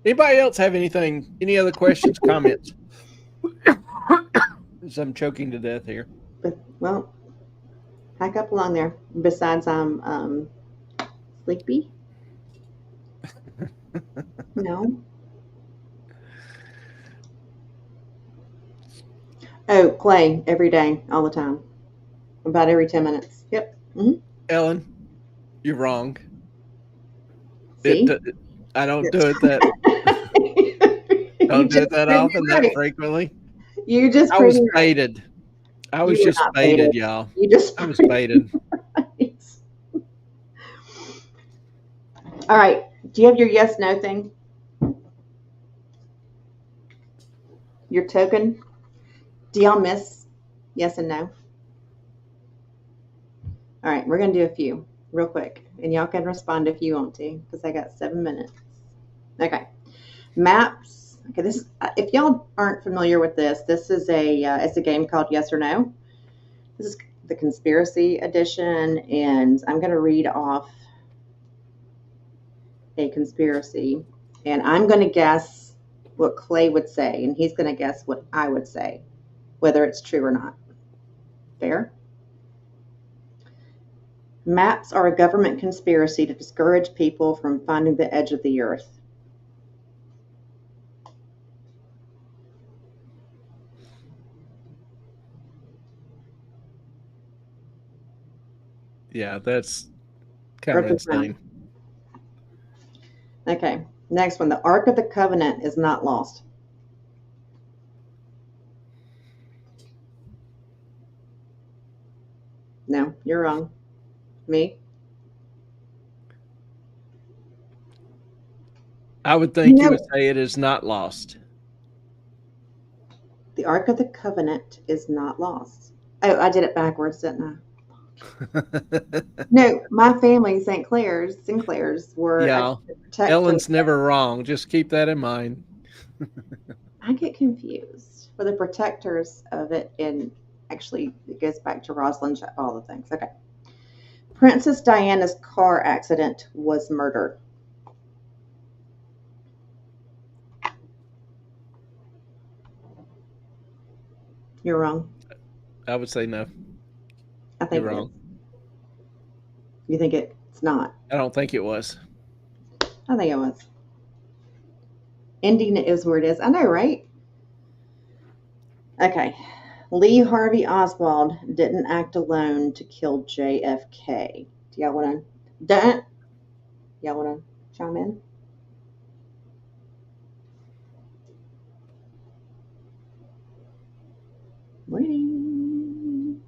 Anybody else have anything? Any other questions, comments? I'm choking to death here. But, well, pack up along there. Besides, I'm sleepy. No. Oh, Clay, every day, all the time. About every 10 minutes. Yep. Mm-hmm. Ellen, you're wrong. See? I don't do it that. Don't do it that often, that frequently. You just. I was baited. I was just baited, y'all. I was baited. Right. All right. Do you have your yes/no thing? Your token? Do y'all miss yes and no? All right, we're going to do a few real quick, and y'all can respond if you want to, because I got 7 minutes. Okay. Maps. Okay, this is, if y'all aren't familiar with this, this is it's a game called Yes or No. This is the conspiracy edition, and I'm going to read off a conspiracy, and I'm going to guess what Clay would say, and he's going to guess what I would say, whether it's true or not. Fair? Maps are a government conspiracy to discourage people from finding the edge of the earth. Yeah, that's kind of insane. Okay, next one. The Ark of the Covenant is not lost. No, you're wrong. Me? I would think you would say it is not lost. The Ark of the Covenant is not lost. Oh, I did it backwards, didn't I? No, my family, Sinclairs were. Yeah, Ellen's never wrong. Just keep that in mind. I get confused. For the protectors of it in Actually, it goes back to Rosalind, all the things. Okay. Princess Diana's car accident was murder. You're wrong. I would say no. I think You're it wrong. is. You think it's not? I don't think it was. I think it was. Ending is where it is. I know, right? Okay. Lee Harvey Oswald didn't act alone to kill JFK. Do y'all want to? Y'all want to chime in? Waiting.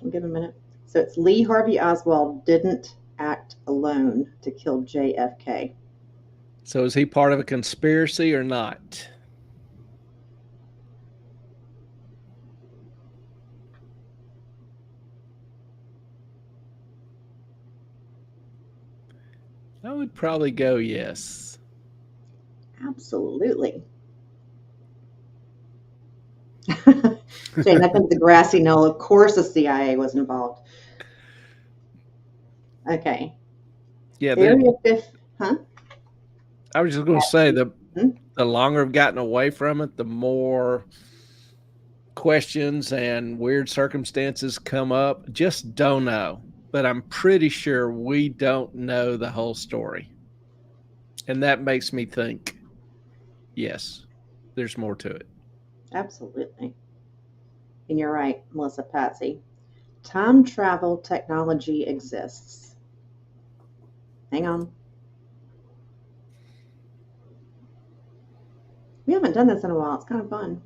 I'll give a minute. So it's Lee Harvey Oswald didn't act alone to kill JFK. So is he part of a conspiracy or not? I would probably go yes. Absolutely. Jane, I think the grassy knoll, of course the CIA was involved. Okay. Yeah, Area 5, huh? I was just going to say the Hmm? longer I've gotten away from it, the more questions and weird circumstances come up. Just don't know. But I'm pretty sure we don't know the whole story. And that makes me think, yes, there's more to it. Absolutely. And you're right, Melissa Patsy. Time travel technology exists. Hang on. We haven't done this in a while. It's kind of fun.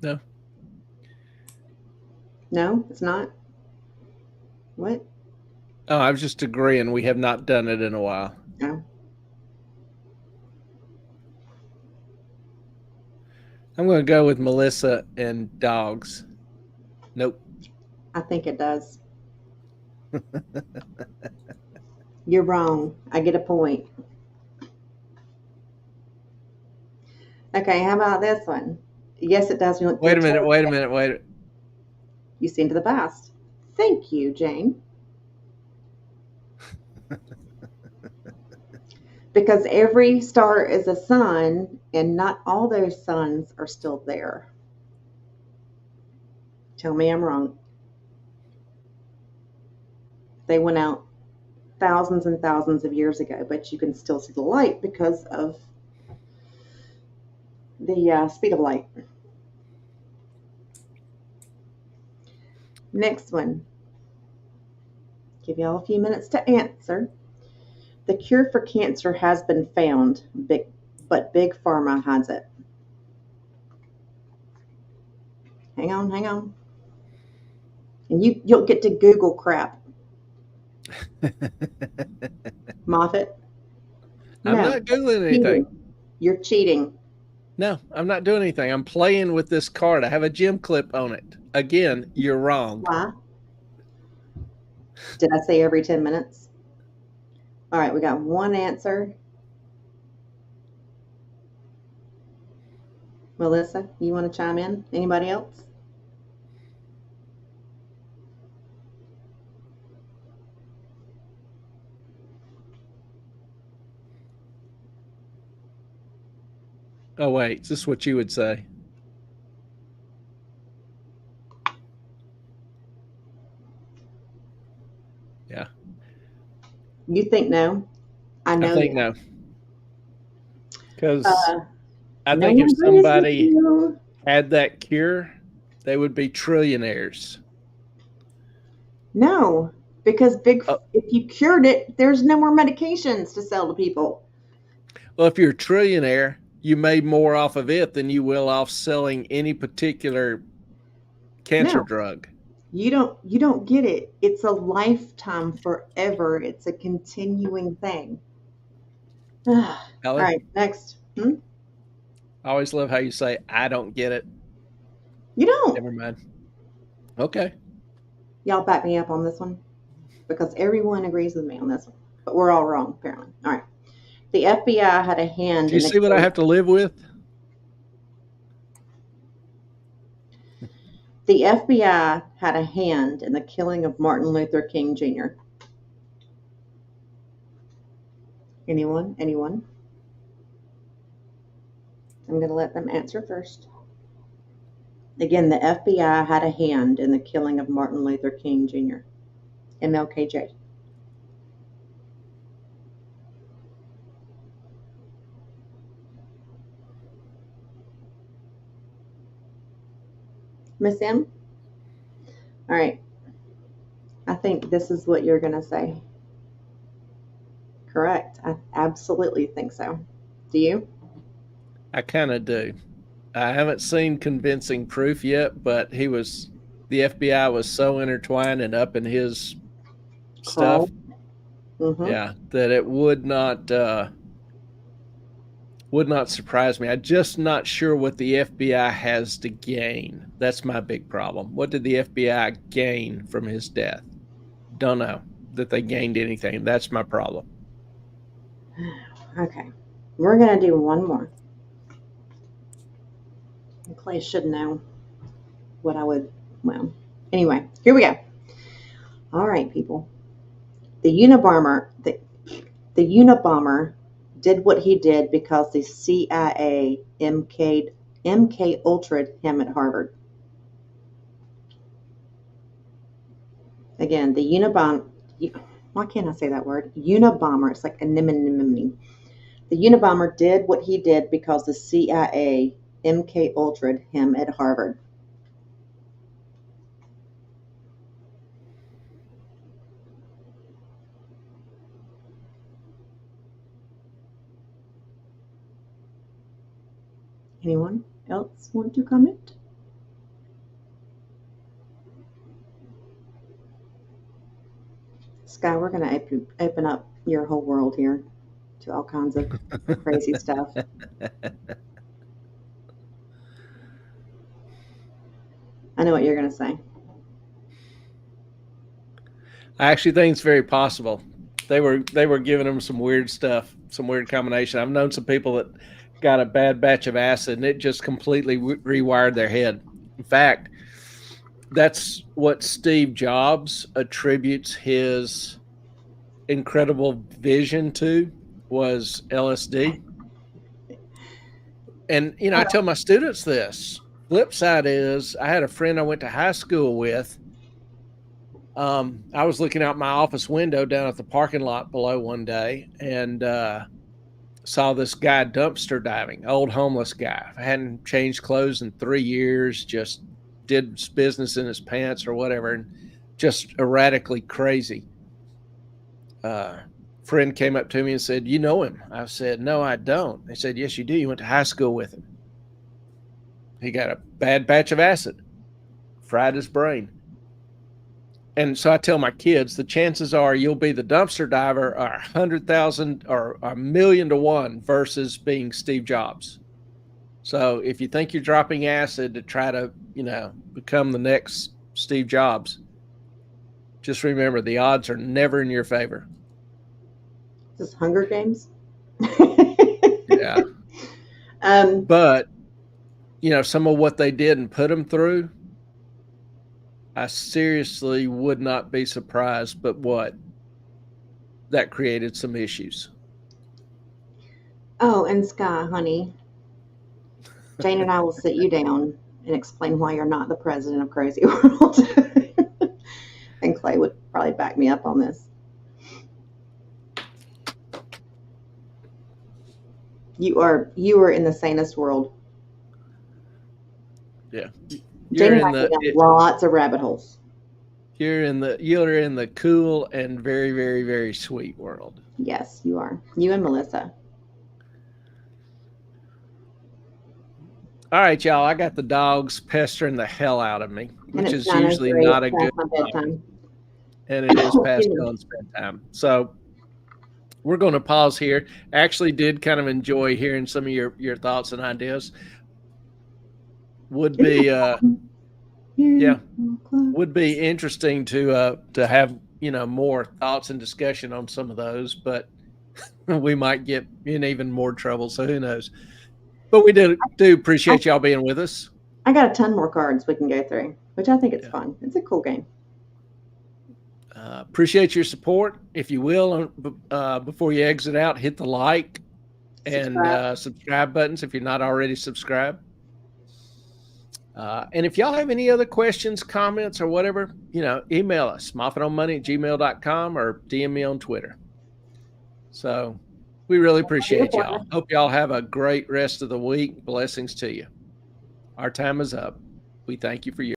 No. No, it's not? What? Oh, I was just agreeing. We have not done it in a while. No. I'm going to go with Melissa and dogs. Nope. I think it does. You're wrong. I get a point. Okay, how about this one? Yes, it does. Wait a minute. You see into the past. Thank you, Jane. Because every star is a sun, and not all those suns are still there. Tell me I'm wrong. They went out thousands and thousands of years ago, but you can still see the light because of the speed of light. Next one. Give y'all a few minutes to answer. The cure for cancer has been found, but Big Pharma hides it. Hang on. And you'll get to Google crap. Moffat? I'm not Googling anything. You're cheating. No, I'm not doing anything. I'm playing with this card. I have a gem clip on it. Again, you're wrong. Why? Did I say every 10 minutes? All right, we got one answer. Melissa, you want to chime in? Anybody else? Oh, wait. Is this what you would say? Yeah. You think no? I know. I think no. Because I no think if one agrees with somebody you. had that cure, they would be trillionaires. No, because if you cured it, there's no more medications to sell to people. Well, if you're a trillionaire, you made more off of it than you will off selling any particular cancer drug. You don't get it. It's a lifetime, forever. It's a continuing thing. All right, next. I always love how you say, I don't get it. You don't. Never mind. Okay. Y'all back me up on this one because everyone agrees with me on this one, but we're all wrong, apparently. All right. The FBI had a hand. Do you see what I have to live with? The FBI had a hand in the killing of Martin Luther King Jr. Anyone? Anyone? I'm going to let them answer first. Again, the FBI had a hand in the killing of Martin Luther King Jr. MLKJ. Miss M? All right. I think this is what you're going to say. Correct. I absolutely think so. Do you? I kind of do. I haven't seen convincing proof yet, but the FBI was so intertwined and up in his stuff, yeah, that it would not surprise me. I'm just not sure what the FBI has to gain. That's my big problem. What did the FBI gain from his death? Don't know that they gained anything. That's my problem. Okay. We're going to do one more. Clay should know what I would, well, anyway, here we go. All right, people. The Unabomber did what he did because the CIA MK Ultra'd him at Harvard. Again, the Unabomber, why can't I say that word? Unabomber, it's like anemone. The Unabomber did what he did because the CIA MK Ultra'd him at Harvard. Anyone else want to comment? Sky, we're going to open up your whole world here to all kinds of crazy stuff. I know what you're going to say. I actually think it's very possible. They were giving him some weird stuff, some weird combination. I've known some people that got a bad batch of acid and it just completely rewired their head. In fact, that's what Steve Jobs attributes his incredible vision to, was LSD. And, you know, I tell my students this. Flip side is, I had a friend I went to high school with. I was looking out my office window down at the parking lot below one day and saw this guy dumpster diving, old homeless guy. Hadn't changed clothes in 3 years, just did his business in his pants or whatever, and just erratically crazy. Friend came up to me and said, "You know him?" I said, "No, I don't." They said, "Yes, you do. You went to high school with him. He got a bad batch of acid, fried his brain." And so I tell my kids, the chances are you'll be the dumpster diver are 100,000 or 1,000,000 to 1 versus being Steve Jobs. So if you think you're dropping acid to try to, you know, become the next Steve Jobs, just remember the odds are never in your favor. Is this Hunger Games? Yeah. But, you know, some of what they did and put them through, I seriously would not be surprised, but what? That created some issues. Oh, and Sky, honey, Jane and I will sit you down and explain why you're not the president of Crazy World. And Clay would probably back me up on this. You are in the sanest world. Yeah. Jane and I go down lots of rabbit holes. You're in the cool and very, very, very sweet world. Yes, you are. You and Melissa. All right, y'all. I got the dogs pestering the hell out of me, which is 9:03, usually not a good bedtime. And it is past Ellen's bedtime. So we're going to pause here. Actually did kind of enjoy hearing some of your thoughts and ideas. Would be would be interesting to have, you know, more thoughts and discussion on some of those, but we might get in even more trouble, so who knows. But we do appreciate y'all being with us. I got a ton more cards we can go through, which I think it's Yeah. fun. It's a cool game. Appreciate your support. If you will, before you exit out, hit the like and subscribe buttons if you're not already subscribed. And if y'all have any other questions, comments, or whatever, email us, moffatonmoney@gmail.com, or DM me on Twitter. So we really appreciate y'all. Hope y'all have a great rest of the week. Blessings to you. Our time is up. We thank you for your